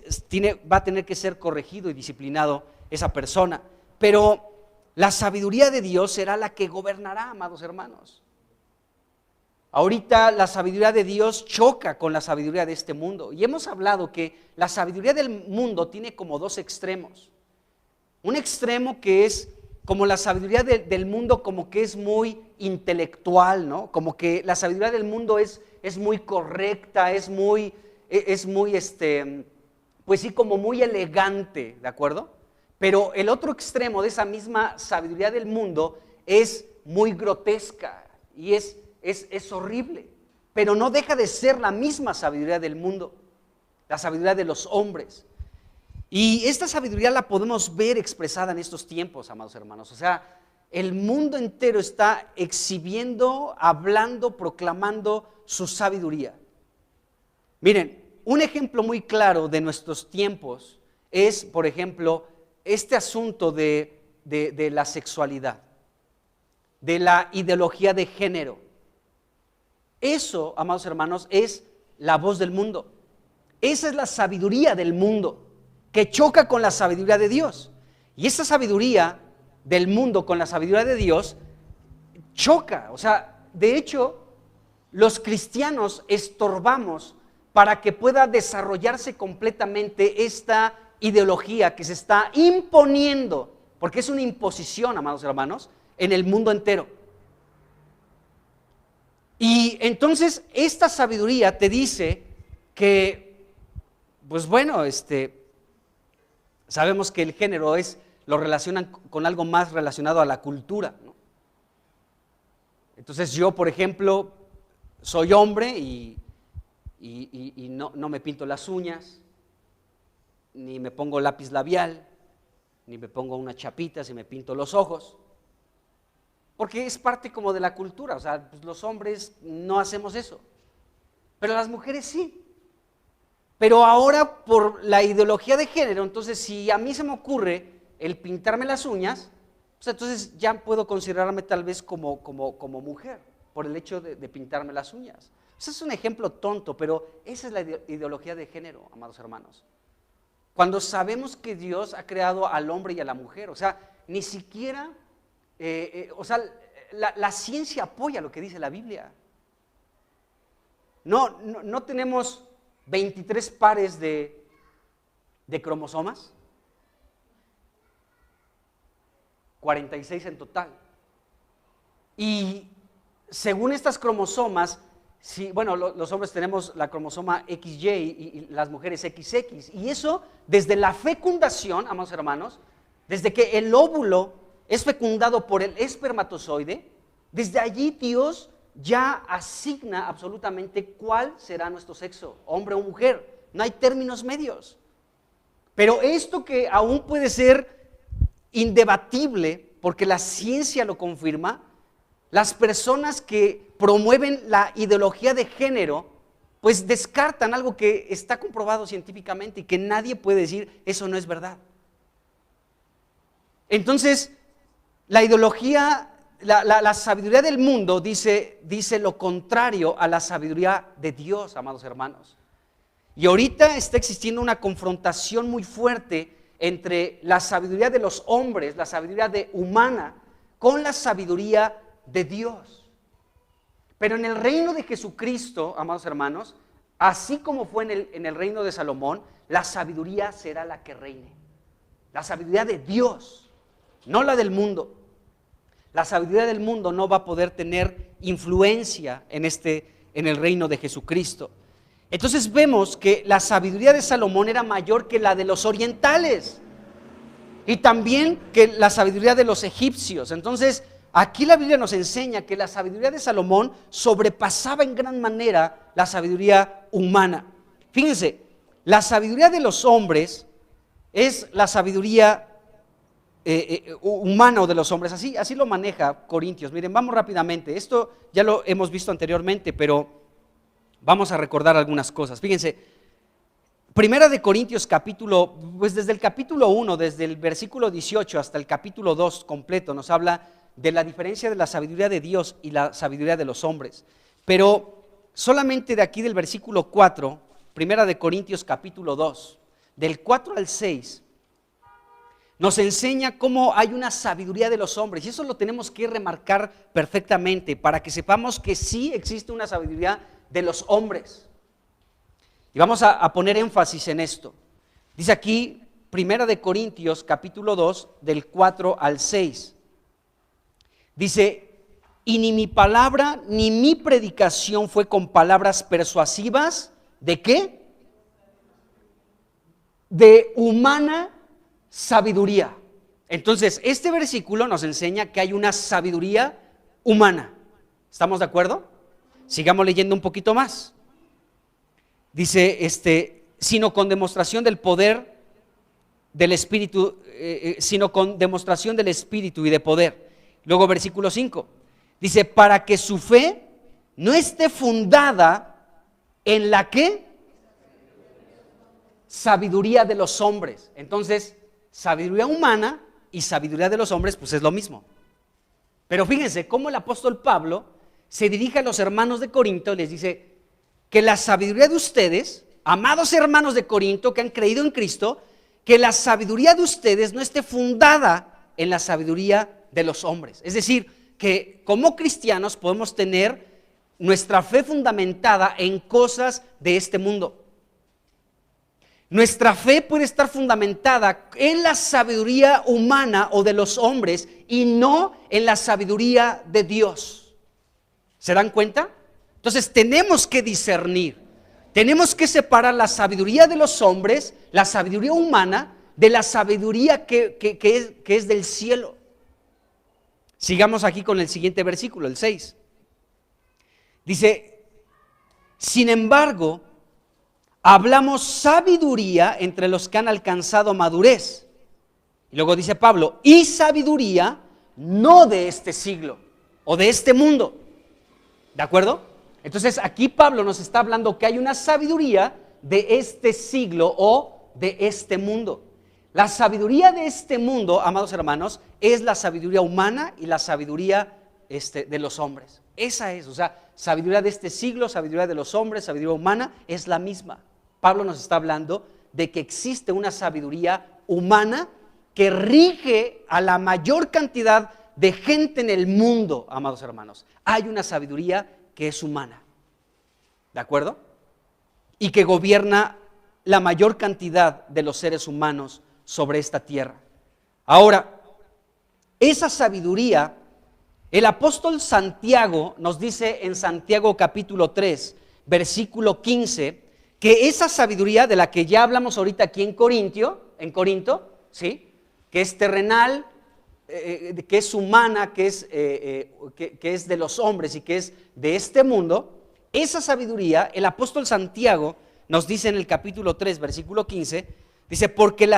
va a tener que ser corregido y disciplinado esa persona. Pero la sabiduría de Dios será la que gobernará, amados hermanos. Ahorita la sabiduría de Dios choca con la sabiduría de este mundo. Y hemos hablado que la sabiduría del mundo tiene como dos extremos. Un extremo que es como la sabiduría del mundo, como que es muy intelectual, ¿no? Como que la sabiduría del mundo es muy correcta, es muy pues sí, como muy elegante, ¿de acuerdo? Pero el otro extremo de esa misma sabiduría del mundo es muy grotesca y es horrible, pero no deja de ser la misma sabiduría del mundo, la sabiduría de los hombres. Y esta sabiduría la podemos ver expresada en estos tiempos, amados hermanos. O sea, el mundo entero está exhibiendo, hablando, proclamando su sabiduría. Miren, un ejemplo muy claro de nuestros tiempos es, por ejemplo, este asunto de la sexualidad, de la ideología de género. Eso, amados hermanos, es la voz del mundo. Esa es la sabiduría del mundo, que choca con la sabiduría de Dios. Y esa sabiduría del mundo con la sabiduría de Dios choca. O sea, de hecho, los cristianos estorbamos para que pueda desarrollarse completamente esta ideología que se está imponiendo, porque es una imposición, amados hermanos, en el mundo entero. Y entonces esta sabiduría te dice que, pues bueno, sabemos que el género lo relacionan con algo más relacionado a la cultura, ¿no? Entonces yo, por ejemplo, soy hombre y no me pinto las uñas, ni me pongo lápiz labial, ni me pongo unas chapitas y me pinto los ojos, porque es parte como de la cultura. O sea, pues los hombres no hacemos eso, pero las mujeres sí. Pero ahora, por la ideología de género, entonces si a mí se me ocurre el pintarme las uñas, pues entonces ya puedo considerarme tal vez como mujer, por el hecho de pintarme las uñas. Ese es un ejemplo tonto, pero esa es la ideología de género, amados hermanos. Cuando sabemos que Dios ha creado al hombre y a la mujer, o sea, ni siquiera, la ciencia apoya lo que dice la Biblia. No tenemos 23 pares de cromosomas, 46 en total. Y según estas cromosomas, los hombres tenemos la cromosoma XY y las mujeres XX. Y eso desde la fecundación, amados hermanos, desde que el óvulo es fecundado por el espermatozoide, desde allí Dios ya asigna absolutamente cuál será nuestro sexo, hombre o mujer. No hay términos medios. Pero esto que aún puede ser indebatible porque la ciencia lo confirma, las personas que promueven la ideología de género, pues descartan algo que está comprobado científicamente y que nadie puede decir, eso no es verdad. Entonces, la ideología, la sabiduría del mundo dice lo contrario a la sabiduría de Dios, amados hermanos. Y ahorita está existiendo una confrontación muy fuerte entre la sabiduría de los hombres, la sabiduría humana, con la sabiduría de Dios. Pero en el reino de Jesucristo, amados hermanos, así como fue en el reino de Salomón, la sabiduría será la que reine. La sabiduría de Dios, no la del mundo. La sabiduría del mundo no va a poder tener influencia en el reino de Jesucristo. Entonces vemos que la sabiduría de Salomón era mayor que la de los orientales y también que la sabiduría de los egipcios. Entonces aquí la Biblia nos enseña que la sabiduría de Salomón sobrepasaba en gran manera la sabiduría humana. Fíjense, la sabiduría de los hombres es la sabiduría humana o de los hombres. Así lo maneja Corintios. Miren, vamos rápidamente. Esto ya lo hemos visto anteriormente, pero vamos a recordar algunas cosas. Fíjense, Primera de Corintios pues desde el capítulo 1, desde el versículo 18 hasta el capítulo 2 completo, nos habla de la diferencia de la sabiduría de Dios y la sabiduría de los hombres. Pero solamente de aquí del versículo 4, Primera de Corintios capítulo 2, del 4 al 6, nos enseña cómo hay una sabiduría de los hombres. Y eso lo tenemos que remarcar perfectamente para que sepamos que sí existe una sabiduría de los hombres. Y vamos a poner énfasis en esto. Dice aquí, Primera de Corintios, capítulo 2, del 4 al 6. Dice, y ni mi palabra ni mi predicación fue con palabras persuasivas, ¿de qué? De humana sabiduría. Entonces, este versículo nos enseña que hay una sabiduría humana. ¿Estamos de acuerdo? Sigamos leyendo un poquito más. Dice, sino con demostración del poder del Espíritu, sino con demostración del Espíritu y de poder. Luego versículo 5, dice, para que su fe no esté fundada en la ¿qué? Sabiduría de los hombres. Entonces, sabiduría humana y sabiduría de los hombres, pues es lo mismo. Pero fíjense cómo el apóstol Pablo se dirige a los hermanos de Corinto y les dice que la sabiduría de ustedes, amados hermanos de Corinto que han creído en Cristo, que la sabiduría de ustedes no esté fundada en la sabiduría de los hombres. Es decir, que como cristianos podemos tener nuestra fe fundamentada en cosas de este mundo. Nuestra fe puede estar fundamentada en la sabiduría humana o de los hombres y no en la sabiduría de Dios. ¿Se dan cuenta? Entonces tenemos que discernir, tenemos que separar la sabiduría de los hombres, la sabiduría humana, de la sabiduría que es del cielo. Sigamos aquí con el siguiente versículo, el 6. Dice, sin embargo, hablamos sabiduría entre los que han alcanzado madurez. Y luego dice Pablo, y sabiduría no de este siglo o de este mundo. ¿De acuerdo? Entonces aquí Pablo nos está hablando que hay una sabiduría de este siglo o de este mundo. La sabiduría de este mundo, amados hermanos, es la sabiduría humana y la sabiduría de los hombres. Esa es, o sea, sabiduría de este siglo, sabiduría de los hombres, sabiduría humana, es la misma. Pablo nos está hablando de que existe una sabiduría humana que rige a la mayor cantidad de gente en el mundo, amados hermanos. Hay una sabiduría que es humana, ¿de acuerdo? Y que gobierna la mayor cantidad de los seres humanos sobre esta tierra. Ahora, esa sabiduría, el apóstol Santiago nos dice en Santiago capítulo 3, versículo 15, que esa sabiduría de la que ya hablamos ahorita aquí en Corinto, ¿sí? Que es terrenal, que es humana, que es de los hombres y que es de este mundo, esa sabiduría, el apóstol Santiago nos dice en el capítulo 3, versículo 15, dice, porque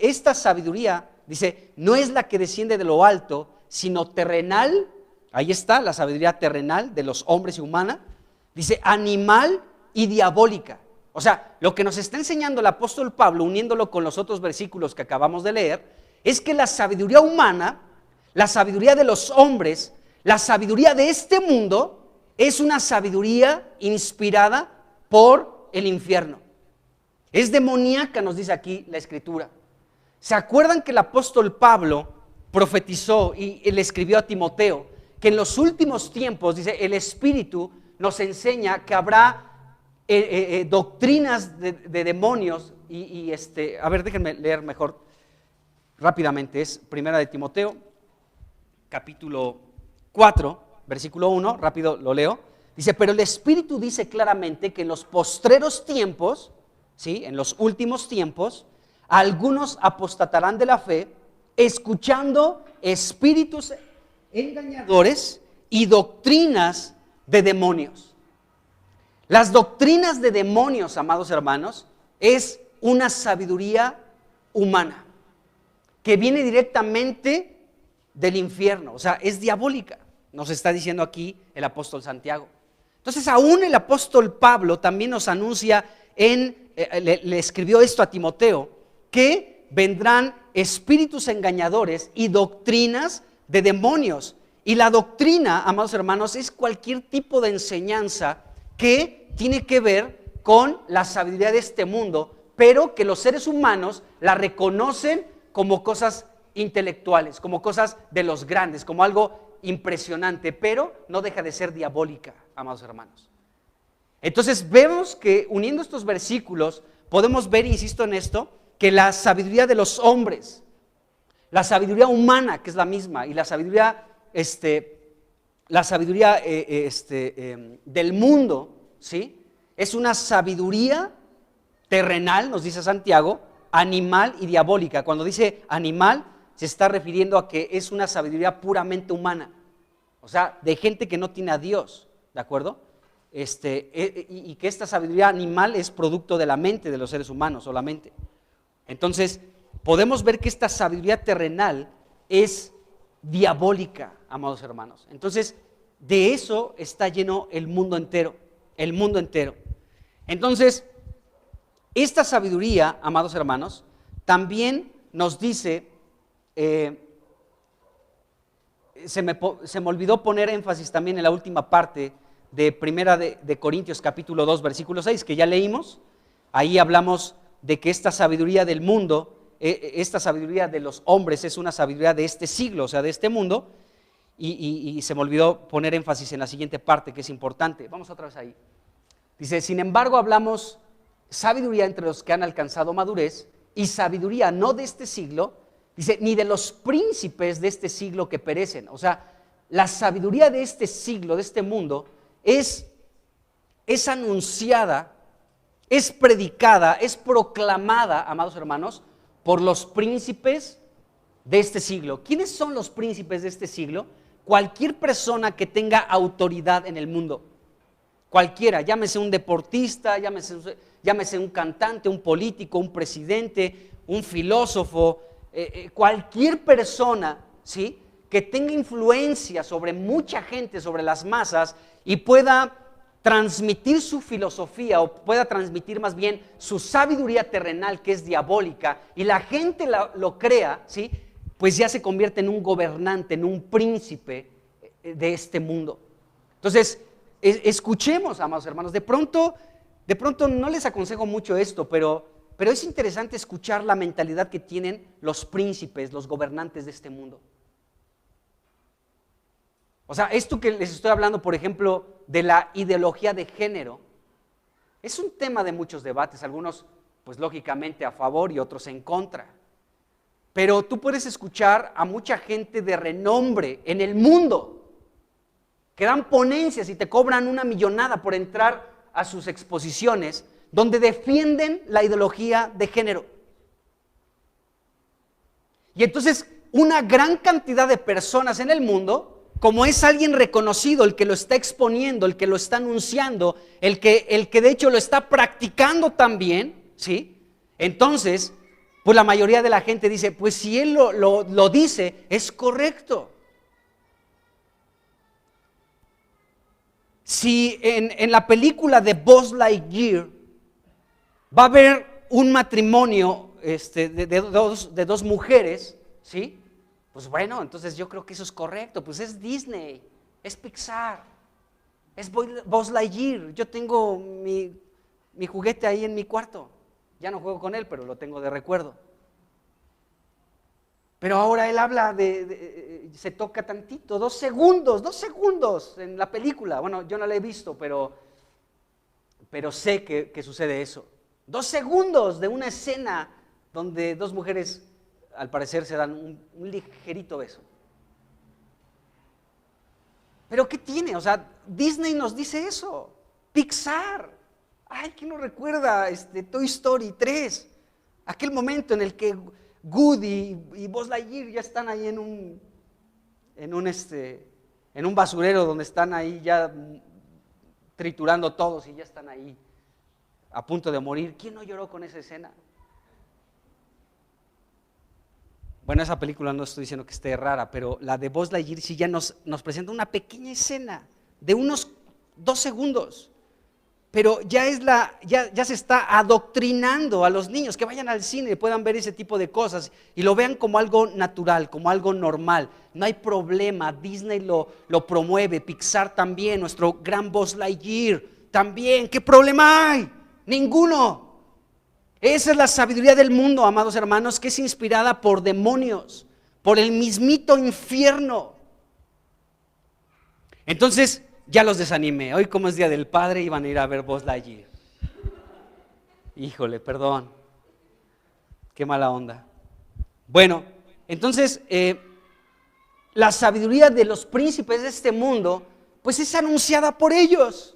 esta sabiduría dice, no es la que desciende de lo alto, sino terrenal. Ahí está la sabiduría terrenal de los hombres y humana. Dice, animal y diabólica. O sea, lo que nos está enseñando el apóstol Pablo, uniéndolo con los otros versículos que acabamos de leer, es que la sabiduría humana, la sabiduría de los hombres, la sabiduría de este mundo, es una sabiduría inspirada por el infierno. Es demoníaca, nos dice aquí la Escritura. ¿Se acuerdan que el apóstol Pablo profetizó y le escribió a Timoteo que en los últimos tiempos, dice, el Espíritu nos enseña que habrá doctrinas de demonios a ver, déjenme leer mejor rápidamente, es Primera de Timoteo, capítulo 4, versículo 1, rápido lo leo, dice, pero el Espíritu dice claramente que en los postreros tiempos, ¿sí? En los últimos tiempos, algunos apostatarán de la fe, escuchando espíritus engañadores y doctrinas de demonios. Las doctrinas de demonios, amados hermanos, es una sabiduría humana que viene directamente del infierno, o sea, es diabólica, nos está diciendo aquí el apóstol Santiago. Entonces, aún el apóstol Pablo también nos anuncia, le escribió esto a Timoteo, que vendrán espíritus engañadores y doctrinas de demonios. Y la doctrina, amados hermanos, es cualquier tipo de enseñanza que tiene que ver con la sabiduría de este mundo, pero que los seres humanos la reconocen como cosas intelectuales, como cosas de los grandes, como algo impresionante, pero no deja de ser diabólica, amados hermanos. Entonces vemos que uniendo estos versículos podemos ver, insisto en esto, que la sabiduría de los hombres, la sabiduría humana, que es la misma, y la sabiduría del mundo, ¿sí? Es una sabiduría terrenal, nos dice Santiago, animal y diabólica. Cuando dice animal, se está refiriendo a que es una sabiduría puramente humana, o sea, de gente que no tiene a Dios, ¿de acuerdo? Y que esta sabiduría animal es producto de la mente de los seres humanos solamente. Entonces, podemos ver que esta sabiduría terrenal es diabólica, amados hermanos. Entonces, de eso está lleno el mundo entero, el mundo entero. Entonces, esta sabiduría, amados hermanos, también nos dice, se me olvidó poner énfasis también en la última parte de Primera de Corintios capítulo 2, versículo 6, que ya leímos. Ahí hablamos de que esta sabiduría del mundo, esta sabiduría de los hombres es una sabiduría de este siglo, o sea, de este mundo, y se me olvidó poner énfasis en la siguiente parte que es importante. Vamos otra vez ahí. Dice, sin embargo hablamos sabiduría entre los que han alcanzado madurez y sabiduría no de este siglo, dice, ni de los príncipes de este siglo que perecen. O sea, la sabiduría de este siglo, de este mundo, es anunciada, es predicada, es proclamada, amados hermanos, por los príncipes de este siglo. ¿Quiénes son los príncipes de este siglo? Cualquier persona que tenga autoridad en el mundo. Cualquiera, llámese un deportista, llámese un cantante, un político, un presidente, un filósofo, cualquier persona, ¿sí?, que tenga influencia sobre mucha gente, sobre las masas, y pueda transmitir su filosofía, o pueda transmitir más bien su sabiduría terrenal, que es diabólica, y la gente lo crea, ¿sí?, pues ya se convierte en un gobernante, en un príncipe de este mundo. Entonces, escuchemos, amados hermanos, de pronto no les aconsejo mucho esto, pero es interesante escuchar la mentalidad que tienen los príncipes, los gobernantes de este mundo. O sea, esto que les estoy hablando, por ejemplo, de la ideología de género, es un tema de muchos debates, algunos pues lógicamente a favor y otros en contra. Pero tú puedes escuchar a mucha gente de renombre en el mundo que dan ponencias y te cobran una millonada por entrar a sus exposiciones donde defienden la ideología de género. Y entonces una gran cantidad de personas en el mundo, como es alguien reconocido, el que lo está exponiendo, el que lo está anunciando, el que de hecho lo está practicando también, ¿sí? Entonces pues la mayoría de la gente dice, pues si él lo dice, es correcto. Si en la película de Buzz Lightyear va a haber un matrimonio de dos mujeres, ¿sí? Pues bueno, entonces yo creo que eso es correcto, pues es Disney, es Pixar, es Buzz Lightyear. Yo tengo mi juguete ahí en mi cuarto, ya no juego con él, pero lo tengo de recuerdo. Pero ahora él habla se toca tantito, 2 segundos en la película. Bueno, yo no la he visto, pero sé que sucede eso. 2 segundos de una escena donde 2 mujeres, al parecer, se dan un ligerito beso. ¿Pero qué tiene? O sea, Disney nos dice eso. Pixar. Ay, ¿quién no recuerda Toy Story 3? Aquel momento en el que Woody y Buzz Lightyear ya están ahí en un basurero donde están ahí ya triturando todos y ya están ahí a punto de morir. ¿Quién no lloró con esa escena? Bueno, esa película no estoy diciendo que esté rara, pero la de Buzz Lightyear sí ya nos presenta una pequeña escena de unos 2 segundos. Pero ya se está adoctrinando a los niños que vayan al cine y puedan ver ese tipo de cosas y lo vean como algo natural, como algo normal. No hay problema, Disney lo promueve, Pixar también, nuestro gran Buzz Lightyear también. ¿Qué problema hay? Ninguno. Esa es la sabiduría del mundo, amados hermanos, que es inspirada por demonios, por el mismito infierno. Entonces, ya los desanimé. Hoy, como es Día del Padre, iban a ir a ver Buzz Lightyear. Híjole, perdón. Qué mala onda. Bueno, entonces, la sabiduría de los príncipes de este mundo, pues es anunciada por ellos.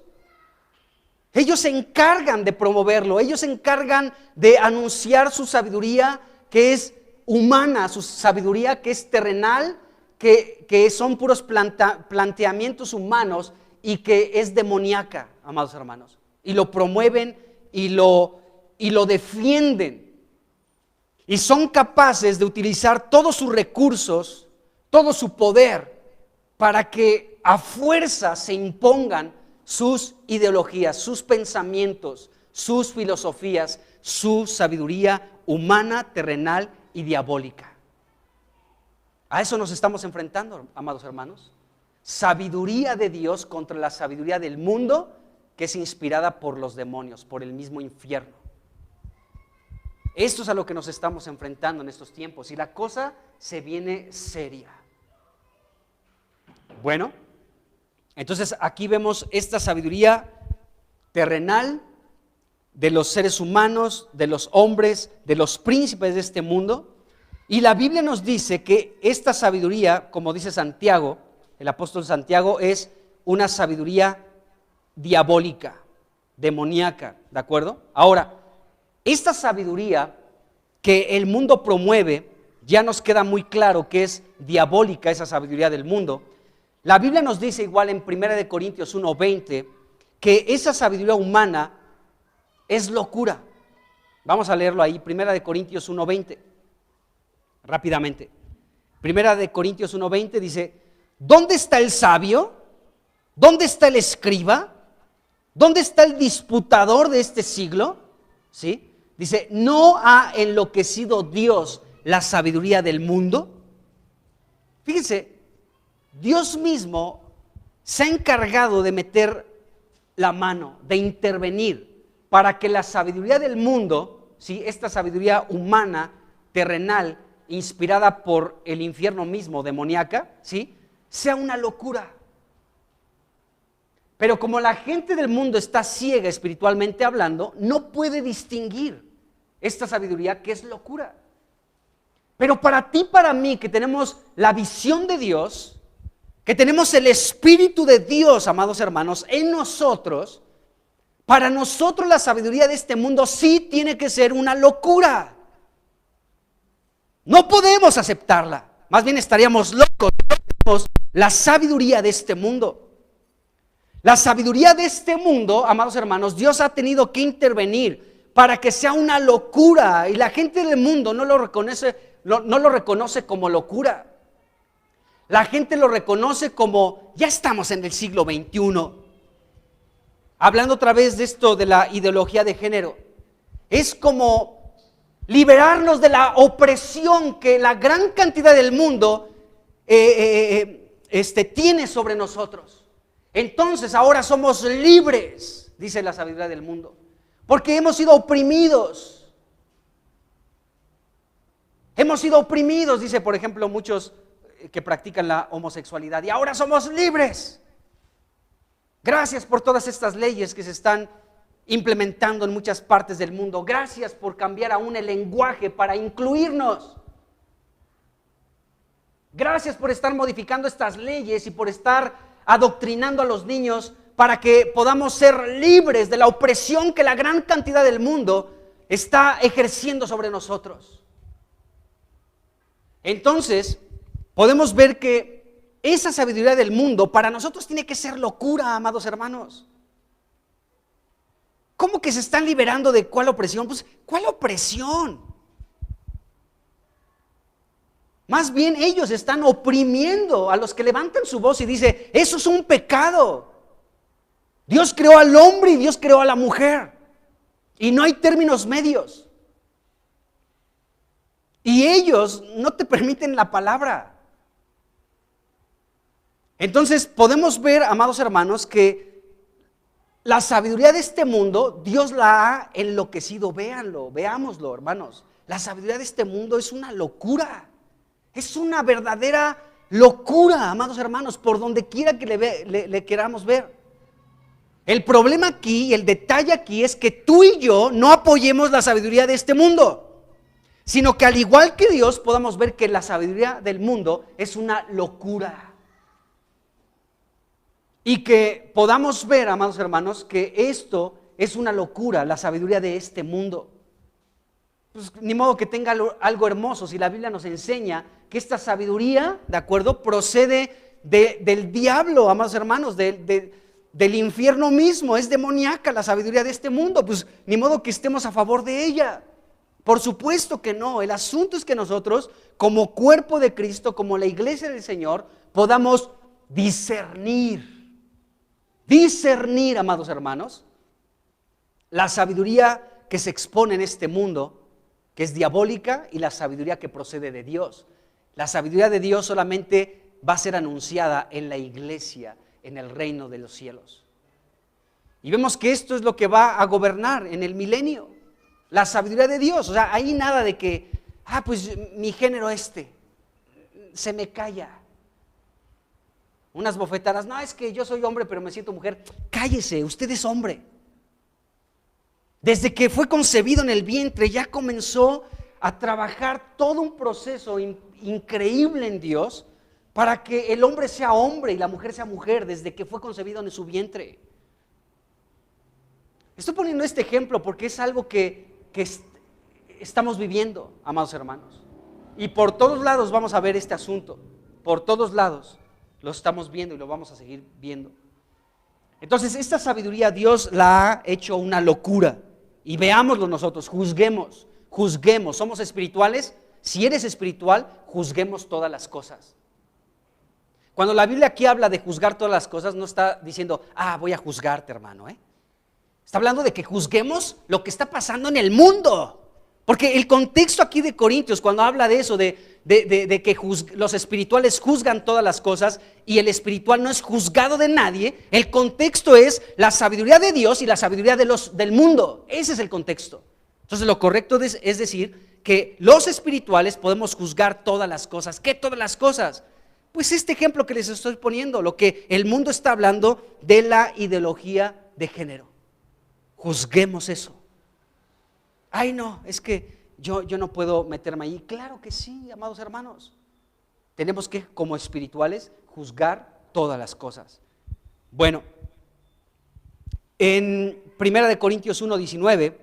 Ellos se encargan de promoverlo, ellos se encargan de anunciar su sabiduría que es humana, su sabiduría que es terrenal, que son puros planteamientos humanos y que es demoníaca, amados hermanos. Y lo promueven y lo defienden. Y son capaces de utilizar todos sus recursos, todo su poder, para que a fuerza se impongan sus ideologías, sus pensamientos, sus filosofías, su sabiduría humana, terrenal y diabólica. A eso nos estamos enfrentando, amados hermanos. Sabiduría de Dios contra la sabiduría del mundo, que es inspirada por los demonios, por el mismo infierno. Esto es a lo que nos estamos enfrentando en estos tiempos y la cosa se viene seria. Bueno, entonces aquí vemos esta sabiduría terrenal de los seres humanos, de los hombres, de los príncipes de este mundo. Y la Biblia nos dice que esta sabiduría, como dice Santiago, el apóstol Santiago, es una sabiduría diabólica, demoníaca, ¿de acuerdo? Ahora, esta sabiduría que el mundo promueve, ya nos queda muy claro que es diabólica esa sabiduría del mundo. La Biblia nos dice igual en 1 Corintios 1:20 que esa sabiduría humana es locura. Vamos a leerlo ahí, 1 Corintios 1:20, rápidamente. 1 Corintios 1:20 dice: ¿dónde está el sabio? ¿Dónde está el escriba? ¿Dónde está el disputador de este siglo? ¿Sí? Dice, ¿no ha enloquecido Dios la sabiduría del mundo? Fíjense, Dios mismo se ha encargado de meter la mano, de intervenir para que la sabiduría del mundo, ¿sí?, esta sabiduría humana, terrenal, inspirada por el infierno mismo, demoníaca, ¿sí?, sea una locura. Pero como la gente del mundo está ciega espiritualmente hablando, no puede distinguir esta sabiduría que es locura. Pero para ti, para mí, que tenemos la visión de Dios, que tenemos el Espíritu de Dios, amados hermanos, en nosotros, para nosotros la sabiduría de este mundo sí tiene que ser una locura. No podemos aceptarla, más bien estaríamos locos. La sabiduría de este mundo. La sabiduría de este mundo, amados hermanos, Dios ha tenido que intervenir para que sea una locura, y la gente del mundo no lo reconoce como locura. La gente lo reconoce como, ya estamos en el siglo XXI. Hablando otra vez de esto de la ideología de género, es como liberarnos de la opresión que la gran cantidad del mundo tiene sobre nosotros. Entonces ahora somos libres, dice la sabiduría del mundo, porque hemos sido oprimidos. Hemos sido oprimidos, dice por ejemplo muchos que practican la homosexualidad, y ahora somos libres. Gracias por todas estas leyes que se están implementando en muchas partes del mundo. Gracias por cambiar aún el lenguaje para incluirnos. Gracias por estar modificando estas leyes y por estar adoctrinando a los niños para que podamos ser libres de la opresión que la gran cantidad del mundo está ejerciendo sobre nosotros. Entonces, podemos ver que esa sabiduría del mundo para nosotros tiene que ser locura, amados hermanos. ¿Cómo que se están liberando de cuál opresión? Pues, ¿cuál opresión? Más bien ellos están oprimiendo a los que levantan su voz y dicen, eso es un pecado. Dios creó al hombre y Dios creó a la mujer. Y no hay términos medios. Y ellos no te permiten la palabra. Entonces podemos ver, amados hermanos, que la sabiduría de este mundo, Dios la ha enloquecido. Véanlo, veámoslo, hermanos. La sabiduría de este mundo es una locura. Es una verdadera locura, amados hermanos, por donde quiera que le queramos ver. El problema aquí, el detalle aquí es que tú y yo no apoyemos la sabiduría de este mundo, sino que al igual que Dios podamos ver que la sabiduría del mundo es una locura. Y que podamos ver, amados hermanos, que esto es una locura, la sabiduría de este mundo. Pues, ni modo que tenga algo hermoso, si la Biblia nos enseña que esta sabiduría, ¿de acuerdo?, procede del diablo, amados hermanos, del infierno mismo, es demoníaca la sabiduría de este mundo, pues ni modo que estemos a favor de ella. Por supuesto que no. El asunto es que nosotros, como cuerpo de Cristo, como la iglesia del Señor, podamos discernir, amados hermanos, la sabiduría que se expone en este mundo, que es diabólica, y la sabiduría que procede de Dios. La sabiduría de Dios solamente va a ser anunciada en la iglesia, en el reino de los cielos. Y vemos que esto es lo que va a gobernar en el milenio, la sabiduría de Dios. O sea, ahí nada de que, pues mi género se me calla. Unas bofetadas, no, es que yo soy hombre pero me siento mujer. Cállese, usted es hombre. Desde que fue concebido en el vientre ya comenzó a trabajar todo un proceso increíble en Dios para que el hombre sea hombre y la mujer sea mujer desde que fue concebido en su vientre. Estoy poniendo este ejemplo porque es algo que estamos viviendo, amados hermanos. Y por todos lados vamos a ver este asunto. Por todos lados lo estamos viendo y lo vamos a seguir viendo. Entonces esta sabiduría Dios la ha hecho una locura. Y veámoslo nosotros, juzguemos. ¿Somos espirituales? Si eres espiritual, juzguemos todas las cosas. Cuando la Biblia aquí habla de juzgar todas las cosas, no está diciendo, voy a juzgarte, hermano, Está hablando de que juzguemos lo que está pasando en el mundo. Porque el contexto aquí de Corintios, cuando habla de eso, de que los espirituales juzgan todas las cosas y el espiritual no es juzgado de nadie, el contexto es la sabiduría de Dios y la sabiduría del mundo. Ese es el contexto. Entonces lo correcto es decir que los espirituales podemos juzgar todas las cosas. ¿Qué todas las cosas? Pues este ejemplo que les estoy poniendo, lo que el mundo está hablando de la ideología de género. Juzguemos eso. No, es que yo no puedo meterme ahí. Claro que sí, amados hermanos. Tenemos que, como espirituales, juzgar todas las cosas. Bueno, en 1 Corintios 1:19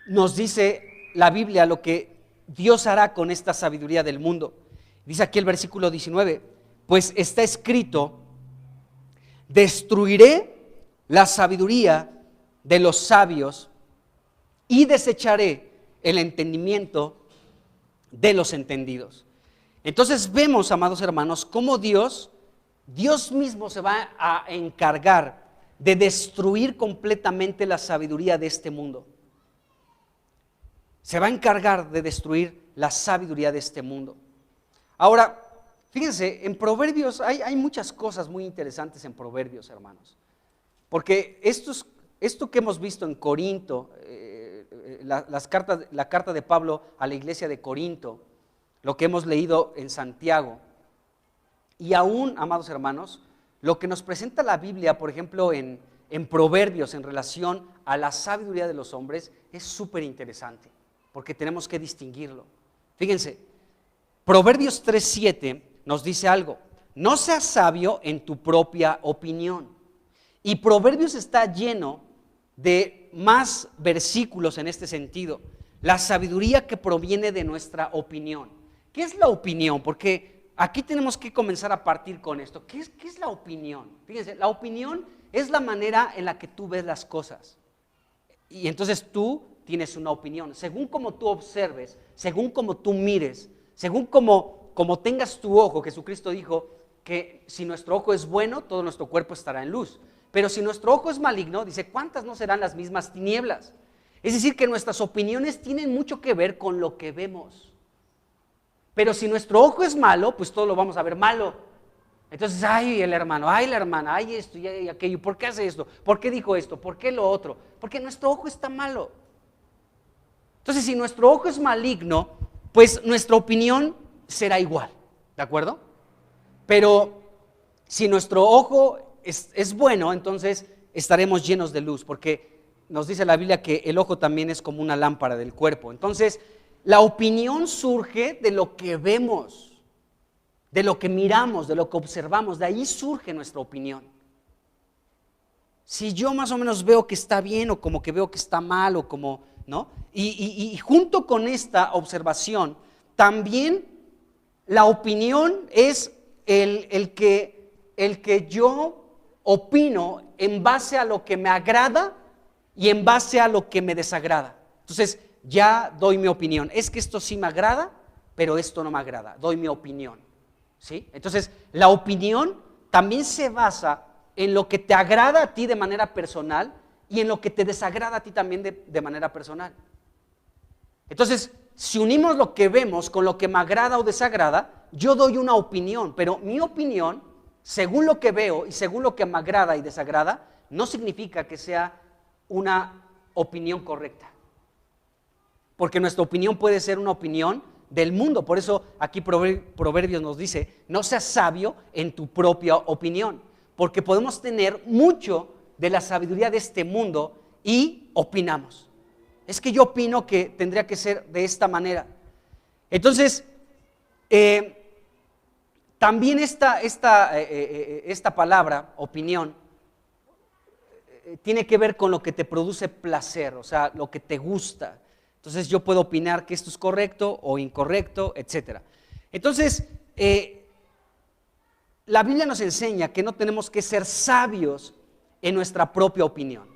nos dice la Biblia lo que Dios hará con esta sabiduría del mundo. Dice aquí el versículo 19, pues está escrito, destruiré la sabiduría de los sabios y desecharé el entendimiento de los entendidos. Entonces vemos, amados hermanos, cómo Dios mismo se va a encargar de destruir completamente la sabiduría de este mundo. Se va a encargar de destruir la sabiduría de este mundo. Ahora, fíjense, en Proverbios hay muchas cosas muy interesantes en Proverbios, hermanos. Porque esto que hemos visto en Corinto, la carta de Pablo a la iglesia de Corinto, lo que hemos leído en Santiago, y aún, amados hermanos, lo que nos presenta la Biblia, por ejemplo, en Proverbios en relación a la sabiduría de los hombres, es súper interesante, porque tenemos que distinguirlo. Fíjense, Proverbios 3:7 nos dice algo: no seas sabio en tu propia opinión. Y Proverbios está lleno de más versículos en este sentido. La sabiduría que proviene de nuestra opinión. ¿Qué es la opinión? Porque aquí tenemos que comenzar a partir con esto. ¿Qué es la opinión? Fíjense, la opinión es la manera en la que tú ves las cosas. Y entonces tú tienes una opinión. Según como tú observes, según como tú mires, según como tengas tu ojo, Jesucristo dijo que si nuestro ojo es bueno, todo nuestro cuerpo estará en luz. Pero si nuestro ojo es maligno, dice, ¿cuántas no serán las mismas tinieblas? Es decir, que nuestras opiniones tienen mucho que ver con lo que vemos. Pero si nuestro ojo es malo, pues todo lo vamos a ver malo. Entonces, ay, el hermano, ay, la hermana, ay, esto y aquello, ¿por qué hace esto? ¿Por qué dijo esto? ¿Por qué lo otro? Porque nuestro ojo está malo. Entonces, si nuestro ojo es maligno, pues nuestra opinión será igual, ¿de acuerdo? Pero si nuestro ojo es bueno, entonces estaremos llenos de luz, porque nos dice la Biblia que el ojo también es como una lámpara del cuerpo. Entonces, la opinión surge de lo que vemos, de lo que miramos, de lo que observamos, de ahí surge nuestra opinión. Si yo más o menos veo que está bien o como que veo que está mal o como, ¿no? Y junto con esta observación, también la opinión es el que yo opino en base a lo que me agrada y en base a lo que me desagrada. Entonces ya doy mi opinión. Es que esto sí me agrada, pero esto no me agrada. Doy mi opinión, ¿sí? Entonces la opinión también se basa en lo que te agrada a ti de manera personal y en lo que te desagrada a ti también de manera personal. Entonces, si unimos lo que vemos con lo que me agrada o desagrada, yo doy una opinión, pero mi opinión, según lo que veo y según lo que me agrada y desagrada, no significa que sea una opinión correcta. Porque nuestra opinión puede ser una opinión del mundo. Por eso aquí Proverbios nos dice, no seas sabio en tu propia opinión. Porque podemos tener mucho de la sabiduría de este mundo y opinamos. Es que yo opino que tendría que ser de esta manera. Entonces, también esta palabra, opinión, tiene que ver con lo que te produce placer, o sea, lo que te gusta. Entonces yo puedo opinar que esto es correcto o incorrecto, etc. Entonces, la Biblia nos enseña que no tenemos que ser sabios en nuestra propia opinión,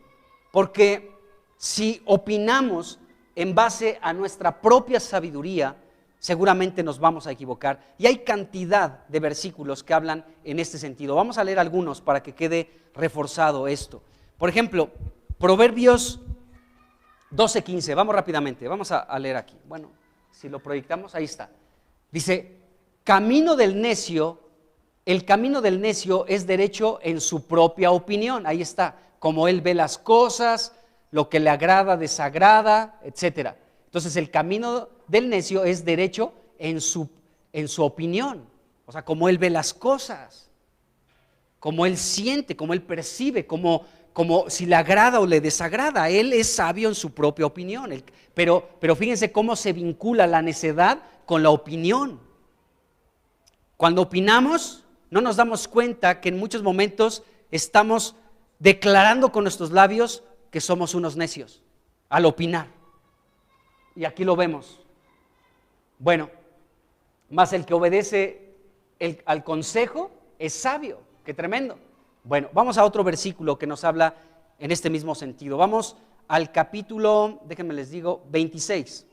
porque si opinamos en base a nuestra propia sabiduría, seguramente nos vamos a equivocar. Y hay cantidad de versículos que hablan en este sentido. Vamos a leer algunos para que quede reforzado esto. Por ejemplo, Proverbios 12:15, vamos rápidamente, vamos a leer aquí. Bueno, si lo proyectamos, ahí está. Dice, el camino del necio es derecho en su propia opinión. Ahí está, como él ve las cosas, lo que le agrada, desagrada, etc. Entonces el camino del necio es derecho en su opinión. O sea, como él ve las cosas, como él siente, como él percibe, como si le agrada o le desagrada. Él es sabio en su propia opinión. Pero fíjense cómo se vincula la necedad con la opinión. Cuando opinamos, no nos damos cuenta que en muchos momentos estamos declarando con nuestros labios que somos unos necios al opinar. Y aquí lo vemos. Bueno, más el que obedece al consejo es sabio. ¡Qué tremendo! Bueno, vamos a otro versículo que nos habla en este mismo sentido. Vamos al capítulo, déjenme les digo, 26,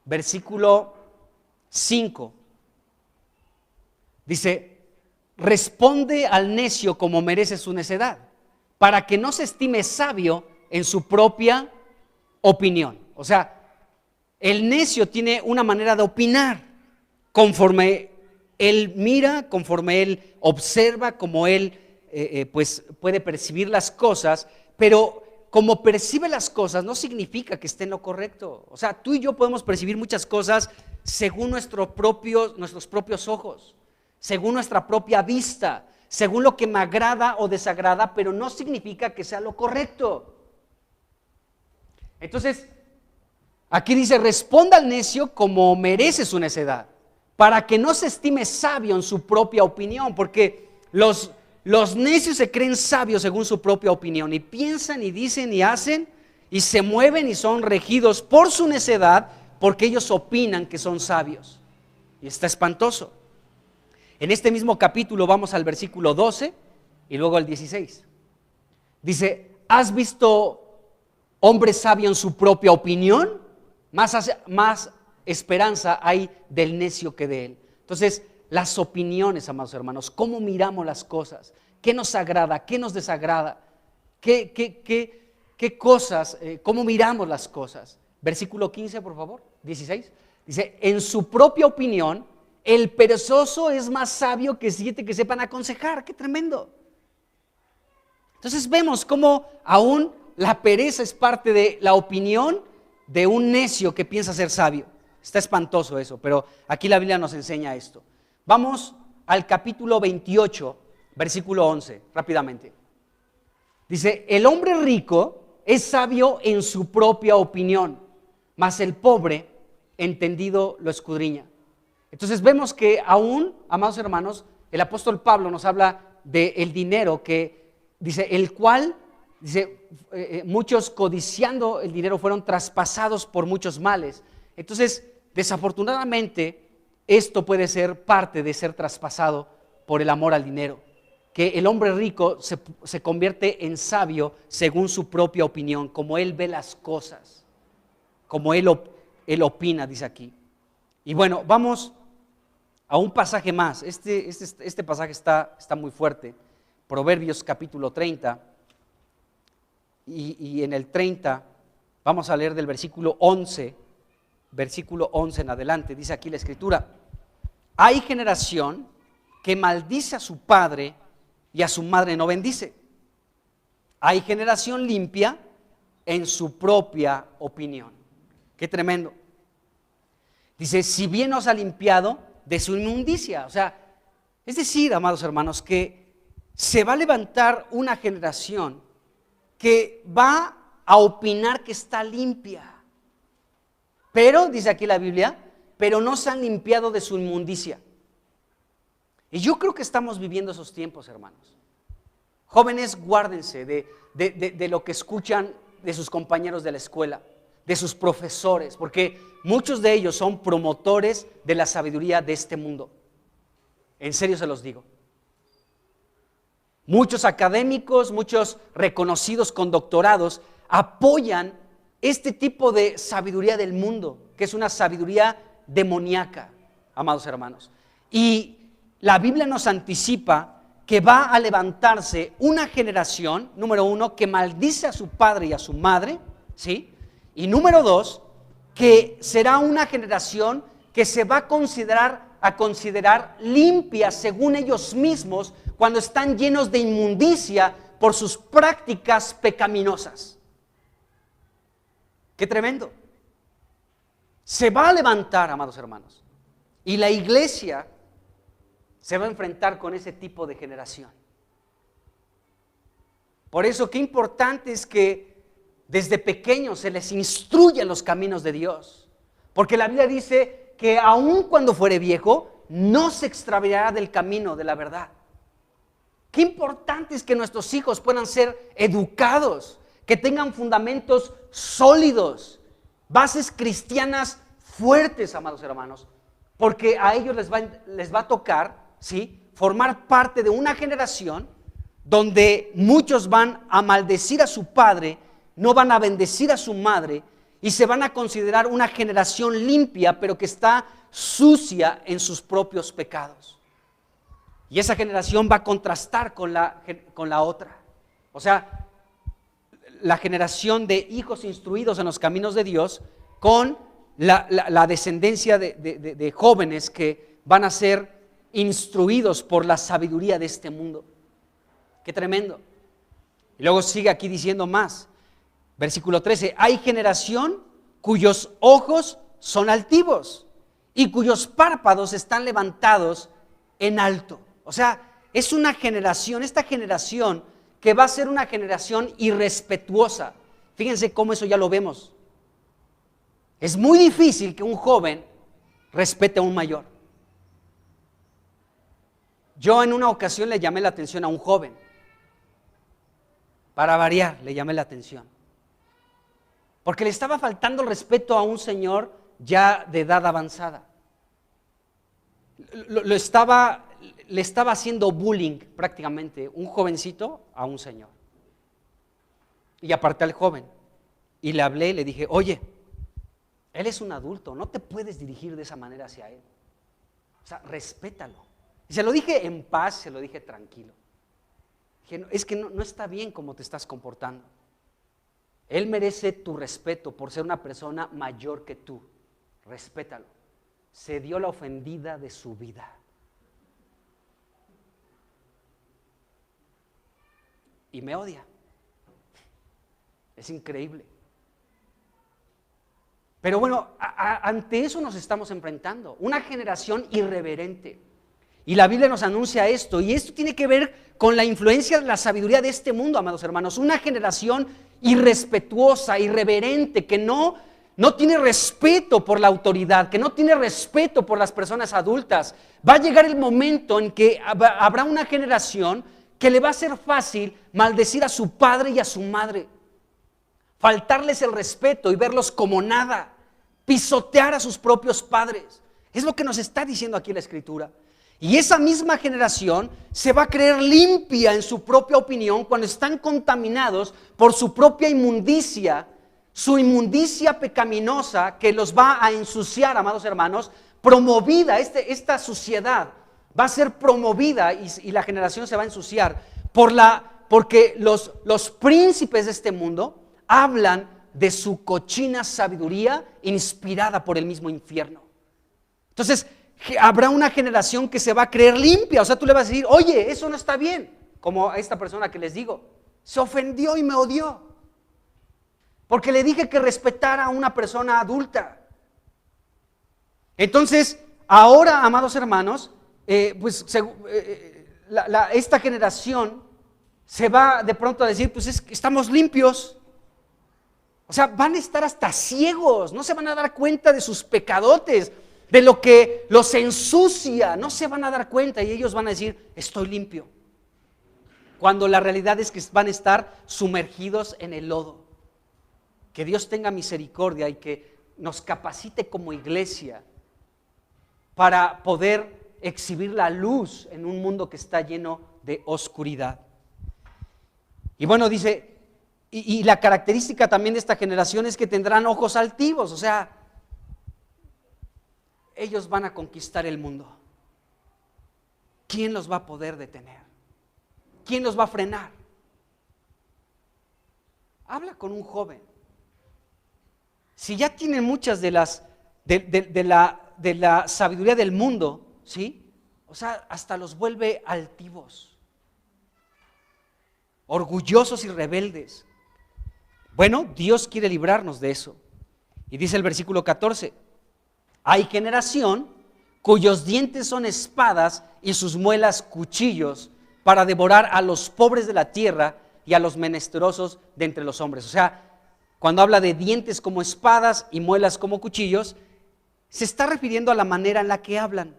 versículo 5. Dice, responde al necio como merece su necedad, para que no se estime sabio en su propia opinión. O sea, el necio tiene una manera de opinar conforme él mira, conforme él observa, como él pues puede percibir las cosas, pero como percibe las cosas no significa que esté en lo correcto. O sea, tú y yo podemos percibir muchas cosas según nuestros propios ojos, según nuestra propia vista, según lo que me agrada o desagrada, pero no significa que sea lo correcto. Entonces, aquí dice, responda al necio como merece su necedad, para que no se estime sabio en su propia opinión, porque los necios se creen sabios según su propia opinión, y piensan y dicen y hacen, y se mueven y son regidos por su necedad, porque ellos opinan que son sabios. Y está espantoso. En este mismo capítulo vamos al versículo 12 y luego al 16. Dice, ¿has visto hombre sabio en su propia opinión? Más esperanza hay del necio que de él. Entonces, las opiniones, amados hermanos, cómo miramos las cosas, qué nos agrada, qué nos desagrada, qué cosas, cómo miramos las cosas. Versículo 15, por favor, 16. Dice, en su propia opinión, el perezoso es más sabio que 7 que sepan aconsejar. ¡Qué tremendo! Entonces vemos cómo aún la pereza es parte de la opinión de un necio que piensa ser sabio. Está espantoso eso, pero aquí la Biblia nos enseña esto. Vamos al capítulo 28, versículo 11, rápidamente. Dice, el hombre rico es sabio en su propia opinión, mas el pobre, entendido, lo escudriña. Entonces vemos que aún, amados hermanos, el apóstol Pablo nos habla del dinero que dice, el cual, dice, muchos codiciando el dinero fueron traspasados por muchos males. Entonces, desafortunadamente, esto puede ser parte de ser traspasado por el amor al dinero, que el hombre rico se convierte en sabio según su propia opinión, como él ve las cosas, como él opina, dice aquí. Y bueno, vamos a un pasaje más. Este pasaje está muy fuerte. Proverbios capítulo 30. Y en el 30 vamos a leer del versículo 11 en adelante. Dice aquí la escritura: hay generación que maldice a su padre y a su madre no bendice. Hay generación limpia en su propia opinión. Qué tremendo. Dice, si bien os ha limpiado de su inmundicia. O sea, es decir, amados hermanos, que se va a levantar una generación que va a opinar que está limpia. Pero, dice aquí la Biblia, pero no se han limpiado de su inmundicia. Y yo creo que estamos viviendo esos tiempos, hermanos. Jóvenes, guárdense de lo que escuchan de sus compañeros de la escuela, de sus profesores, porque muchos de ellos son promotores de la sabiduría de este mundo. En serio se los digo. Muchos académicos, muchos reconocidos con doctorados apoyan este tipo de sabiduría del mundo, que es una sabiduría demoníaca, amados hermanos. Y la Biblia nos anticipa que va a levantarse una generación, número uno, que maldice a su padre y a su madre, ¿sí? Y número dos, que será una generación que se va a considerar limpia según ellos mismos cuando están llenos de inmundicia por sus prácticas pecaminosas. ¡Qué tremendo! Se va a levantar, amados hermanos, y la iglesia se va a enfrentar con ese tipo de generación. Por eso, qué importante es que desde pequeños se les instruya los caminos de Dios, porque la Biblia dice que aun cuando fuere viejo, no se extraviará del camino de la verdad. Qué importante es que nuestros hijos puedan ser educados, que tengan fundamentos sólidos, bases cristianas fuertes, amados hermanos, porque a ellos les va a tocar, ¿sí?, formar parte de una generación donde muchos van a maldecir a su padre, no van a bendecir a su madre y se van a considerar una generación limpia, pero que está sucia en sus propios pecados. Y esa generación va a contrastar con la otra. O sea, la generación de hijos instruidos en los caminos de Dios con la descendencia de jóvenes que van a ser instruidos por la sabiduría de este mundo. Qué tremendo. Y luego sigue aquí diciendo más. Versículo 13, hay generación cuyos ojos son altivos y cuyos párpados están levantados en alto. O sea, es una generación, esta generación que va a ser una generación irrespetuosa. Fíjense cómo eso ya lo vemos. Es muy difícil que un joven respete a un mayor. Yo en una ocasión le llamé la atención a un joven. Para variar, le llamé la atención. Porque le estaba faltando el respeto a un señor ya de edad avanzada. Le estaba haciendo bullying prácticamente, un jovencito a un señor. Y aparté al joven y le hablé y le dije, oye, él es un adulto, no te puedes dirigir de esa manera hacia él. O sea, respétalo. Y se lo dije en paz, se lo dije tranquilo. Dije, es que no está bien cómo te estás comportando. Él merece tu respeto por ser una persona mayor que tú. Respétalo. Se dio la ofendida de su vida. Y me odia. Es increíble. Pero bueno, ante eso nos estamos enfrentando. Una generación irreverente. Y la Biblia nos anuncia esto. Y esto tiene que ver con la influencia de la sabiduría de este mundo, amados hermanos. Una generación irrespetuosa, irreverente, que no tiene respeto por la autoridad, que no tiene respeto por las personas adultas. Va a llegar el momento en que habrá una generación que le va a ser fácil maldecir a su padre y a su madre, faltarles el respeto y verlos como nada, pisotear a sus propios padres. Es lo que nos está diciendo aquí la Escritura. Y esa misma generación se va a creer limpia en su propia opinión cuando están contaminados por su propia inmundicia, su inmundicia pecaminosa que los va a ensuciar, amados hermanos, promovida, esta suciedad va a ser promovida y la generación se va a ensuciar porque los príncipes de este mundo hablan de su cochina sabiduría inspirada por el mismo infierno. Entonces, habrá una generación que se va a creer limpia. O sea, tú le vas a decir, oye, eso no está bien. Como a esta persona que les digo, se ofendió y me odió porque le dije que respetara a una persona adulta. Entonces, ahora, amados hermanos, esta generación se va de pronto a decir, pues estamos limpios. O sea, van a estar hasta ciegos, no se van a dar cuenta de sus pecadotes, de lo que los ensucia, no se van a dar cuenta y ellos van a decir, estoy limpio. Cuando la realidad es que van a estar sumergidos en el lodo. Que Dios tenga misericordia y que nos capacite como iglesia para poder exhibir la luz en un mundo que está lleno de oscuridad. Y bueno, dice, y la característica también de esta generación es que tendrán ojos altivos, o sea, ellos van a conquistar el mundo. ¿Quién los va a poder detener? ¿Quién los va a frenar? Habla con un joven. Si ya tienen muchas de la sabiduría del mundo, ¿sí? O sea, hasta los vuelve altivos, orgullosos y rebeldes. Bueno, Dios quiere librarnos de eso. Y dice el versículo 14, hay generación cuyos dientes son espadas y sus muelas cuchillos para devorar a los pobres de la tierra y a los menesterosos de entre los hombres. O sea, cuando habla de dientes como espadas y muelas como cuchillos, se está refiriendo a la manera en la que hablan.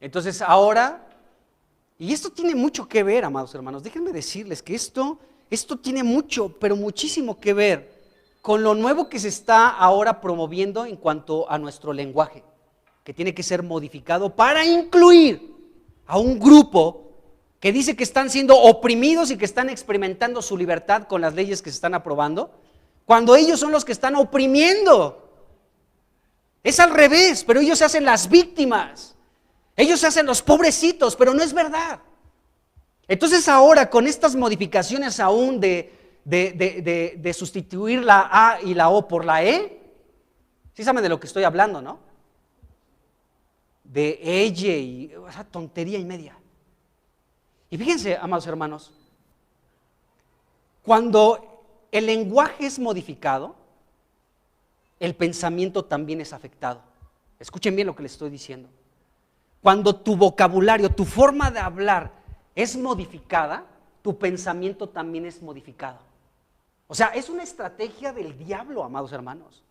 Entonces ahora, y esto tiene mucho que ver, amados hermanos, déjenme decirles que esto tiene mucho, pero muchísimo que ver con lo nuevo que se está ahora promoviendo en cuanto a nuestro lenguaje, que tiene que ser modificado para incluir a un grupo que dice que están siendo oprimidos y que están experimentando su libertad con las leyes que se están aprobando, cuando ellos son los que están oprimiendo. Es al revés, pero ellos se hacen las víctimas, ellos se hacen los pobrecitos, pero no es verdad. Entonces ahora con estas modificaciones aún de sustituir la A y la O por la E, ¿sí saben de lo que estoy hablando, no? De ella y esa tontería y media. Y fíjense, amados hermanos, cuando el lenguaje es modificado, el pensamiento también es afectado. Escuchen bien lo que les estoy diciendo. Cuando tu vocabulario, tu forma de hablar es modificada, tu pensamiento también es modificado. O sea, es una estrategia del diablo, amados hermanos.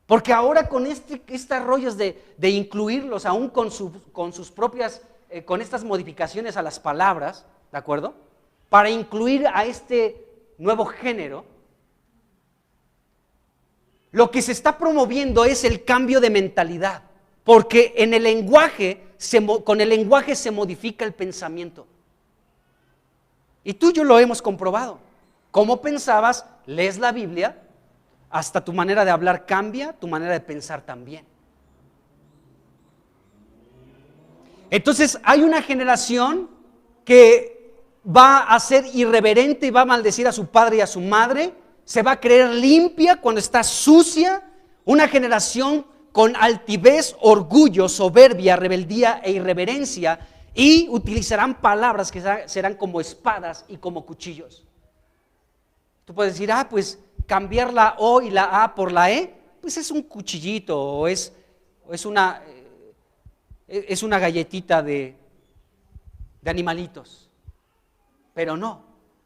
Porque ahora con estas rollos de incluirlos aún con sus propias, con estas modificaciones a las palabras, ¿de acuerdo? Para incluir a este nuevo género, lo que se está promoviendo es el cambio de mentalidad. Porque en el lenguaje, con el lenguaje se modifica el pensamiento. Y tú y yo lo hemos comprobado. ¿Cómo pensabas? Lees la Biblia, hasta tu manera de hablar cambia, tu manera de pensar también. Entonces hay una generación que va a ser irreverente y va a maldecir a su padre y a su madre, se va a creer limpia cuando está sucia, una generación con altivez, orgullo, soberbia, rebeldía e irreverencia, y utilizarán palabras que serán como espadas y como cuchillos. Tú puedes decir, pues cambiar la O y la A por la E, pues es un cuchillito o es una galletita de animalitos. Pero no,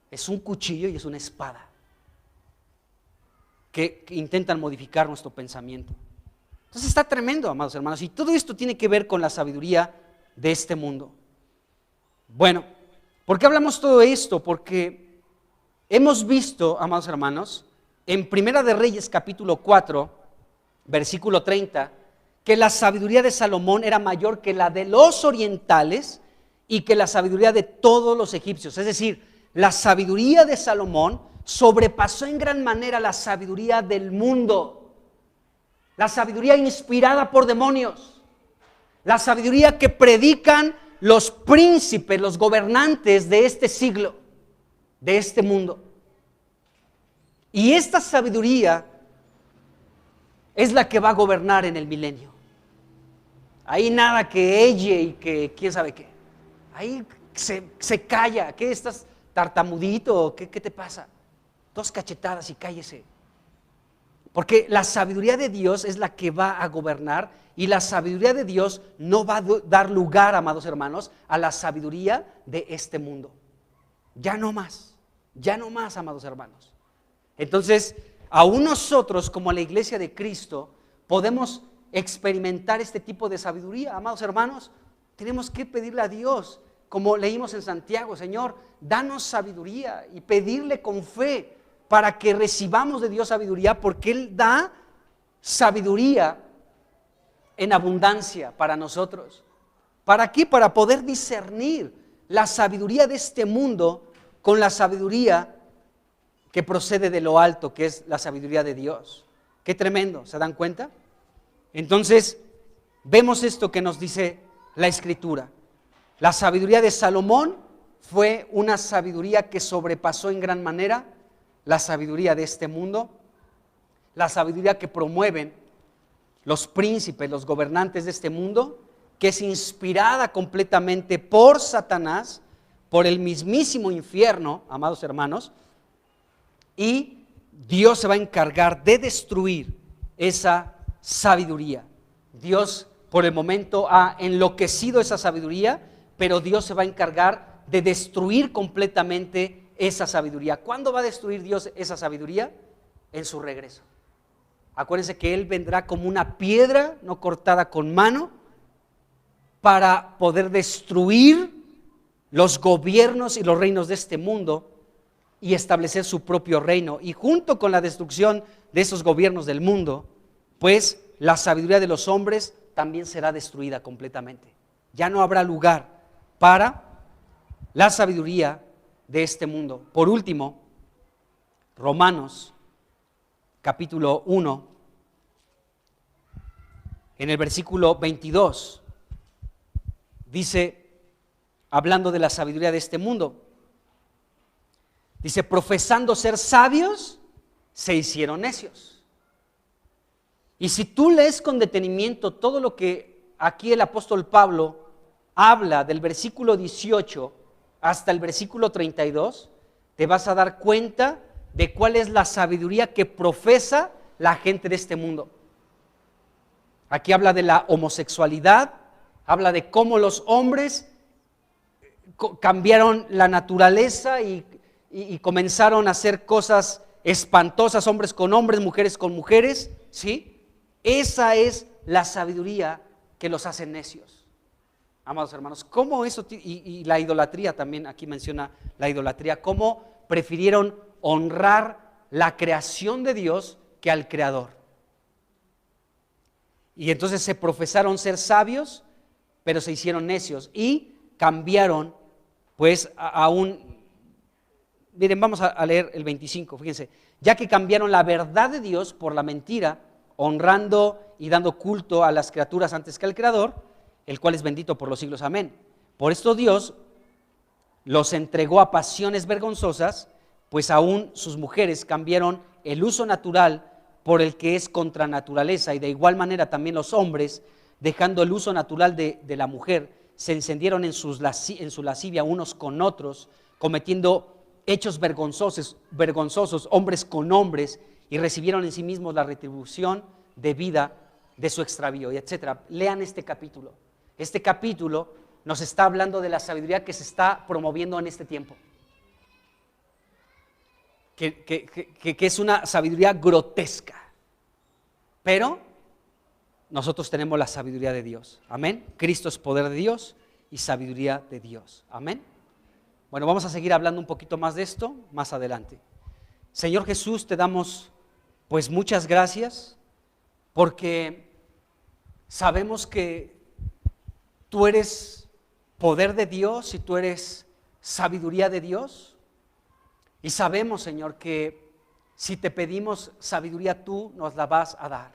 es un cuchillo y es una espada que intentan modificar nuestro pensamiento. Entonces está tremendo, amados hermanos, y todo esto tiene que ver con la sabiduría de este mundo. Bueno, ¿por qué hablamos todo esto? Porque hemos visto, amados hermanos, en Primera de Reyes capítulo 4, versículo 30, que la sabiduría de Salomón era mayor que la de los orientales y que la sabiduría de todos los egipcios. Es decir, la sabiduría de Salomón sobrepasó en gran manera la sabiduría del mundo, la sabiduría inspirada por demonios, la sabiduría que predican los príncipes, los gobernantes de este siglo, de este mundo. Y esta sabiduría es la que va a gobernar en el milenio. Ahí nada que ella y que quién sabe qué. Ahí se calla. ¿Qué estás tartamudito? ¿Qué te pasa? 2 cachetadas y cállese. Porque la sabiduría de Dios es la que va a gobernar, y la sabiduría de Dios no va a dar lugar, amados hermanos, a la sabiduría de este mundo. Ya no más, amados hermanos. Entonces, aún nosotros como la iglesia de Cristo podemos experimentar este tipo de sabiduría, amados hermanos. Tenemos que pedirle a Dios, como leímos en Santiago, Señor, danos sabiduría, y pedirle con fe para que recibamos de Dios sabiduría, porque Él da sabiduría en abundancia para nosotros. ¿Para qué? Para poder discernir la sabiduría de este mundo con la sabiduría que procede de lo alto, que es la sabiduría de Dios. Qué tremendo, ¿se dan cuenta? Entonces, vemos esto que nos dice la Escritura. La sabiduría de Salomón fue una sabiduría que sobrepasó en gran manera la sabiduría de este mundo, la sabiduría que promueven los príncipes, los gobernantes de este mundo, que es inspirada completamente por Satanás, por el mismísimo infierno, amados hermanos, y Dios se va a encargar de destruir esa sabiduría. Dios por el momento ha enloquecido esa sabiduría, pero Dios se va a encargar de destruir completamente esa sabiduría. ¿Cuándo va a destruir Dios esa sabiduría? En su regreso. Acuérdense que Él vendrá como una piedra no cortada con mano para poder destruir los gobiernos y los reinos de este mundo y establecer su propio reino. Y junto con la destrucción de esos gobiernos del mundo, pues la sabiduría de los hombres también será destruida completamente. Ya no habrá lugar para la sabiduría de este mundo. Por último, Romanos capítulo 1, en el versículo 22, dice, hablando de la sabiduría de este mundo, dice, profesando ser sabios, se hicieron necios. Y si tú lees con detenimiento todo lo que aquí el apóstol Pablo habla del versículo 18 hasta el versículo 32, te vas a dar cuenta de cuál es la sabiduría que profesa la gente de este mundo. Aquí habla de la homosexualidad, habla de cómo los hombres cambiaron la naturaleza y comenzaron a hacer cosas espantosas, hombres con hombres, mujeres con mujeres, ¿sí? Esa es la sabiduría que los hace necios. Amados hermanos, ¿cómo eso? Y la idolatría también, aquí menciona la idolatría, cómo prefirieron honrar la creación de Dios que al Creador. Y entonces se profesaron ser sabios, pero se hicieron necios y cambiaron pues a un... Miren, vamos a leer el 25, fíjense. Ya que cambiaron la verdad de Dios por la mentira, honrando y dando culto a las criaturas antes que al Creador, el cual es bendito por los siglos. Amén. Por esto Dios los entregó a pasiones vergonzosas, pues aún sus mujeres cambiaron el uso natural por el que es contra naturaleza, y de igual manera también los hombres, dejando el uso natural de la mujer, se encendieron en su lascivia unos con otros, cometiendo hechos vergonzosos, hombres con hombres, y recibieron en sí mismos la retribución debida de su extravío, y etcétera. Lean este capítulo. Este capítulo nos está hablando de la sabiduría que se está promoviendo en este tiempo. Que es una sabiduría grotesca, pero nosotros tenemos la sabiduría de Dios. Amén. Cristo es poder de Dios y sabiduría de Dios. Amén. Bueno, vamos a seguir hablando un poquito más de esto más adelante. Señor Jesús, te damos pues muchas gracias, porque sabemos que tú eres poder de Dios y tú eres sabiduría de Dios. Y sabemos, Señor, que si te pedimos sabiduría, tú nos la vas a dar.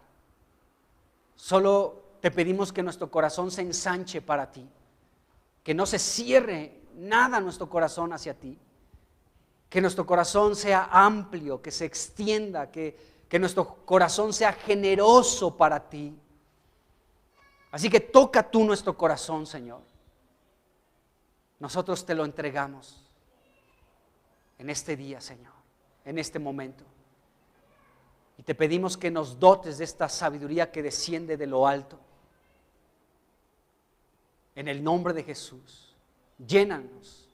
Solo te pedimos que nuestro corazón se ensanche para ti, que no se cierre nada nuestro corazón hacia ti, que nuestro corazón sea amplio, que se extienda, que nuestro corazón sea generoso para ti. Así que toca tú nuestro corazón, Señor. Nosotros te lo entregamos en este día, Señor, en este momento. Y te pedimos que nos dotes de esta sabiduría que desciende de lo alto. En el nombre de Jesús, llénanos,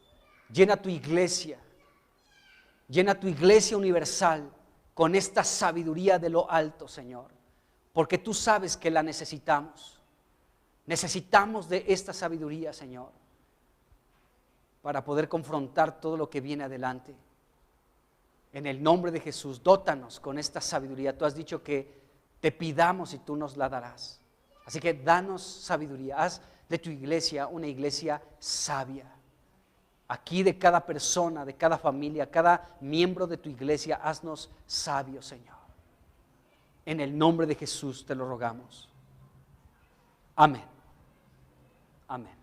llena tu iglesia universal con esta sabiduría de lo alto, Señor, porque tú sabes que la necesitamos. Necesitamos de esta sabiduría, Señor, para poder confrontar todo lo que viene adelante. En el nombre de Jesús, dótanos con esta sabiduría. Tú has dicho que te pidamos y tú nos la darás. Así que danos sabiduría. Haz de tu iglesia una iglesia sabia. Aquí de cada persona, de cada familia, cada miembro de tu iglesia, haznos sabios, Señor. En el nombre de Jesús te lo rogamos. Amén. Amén.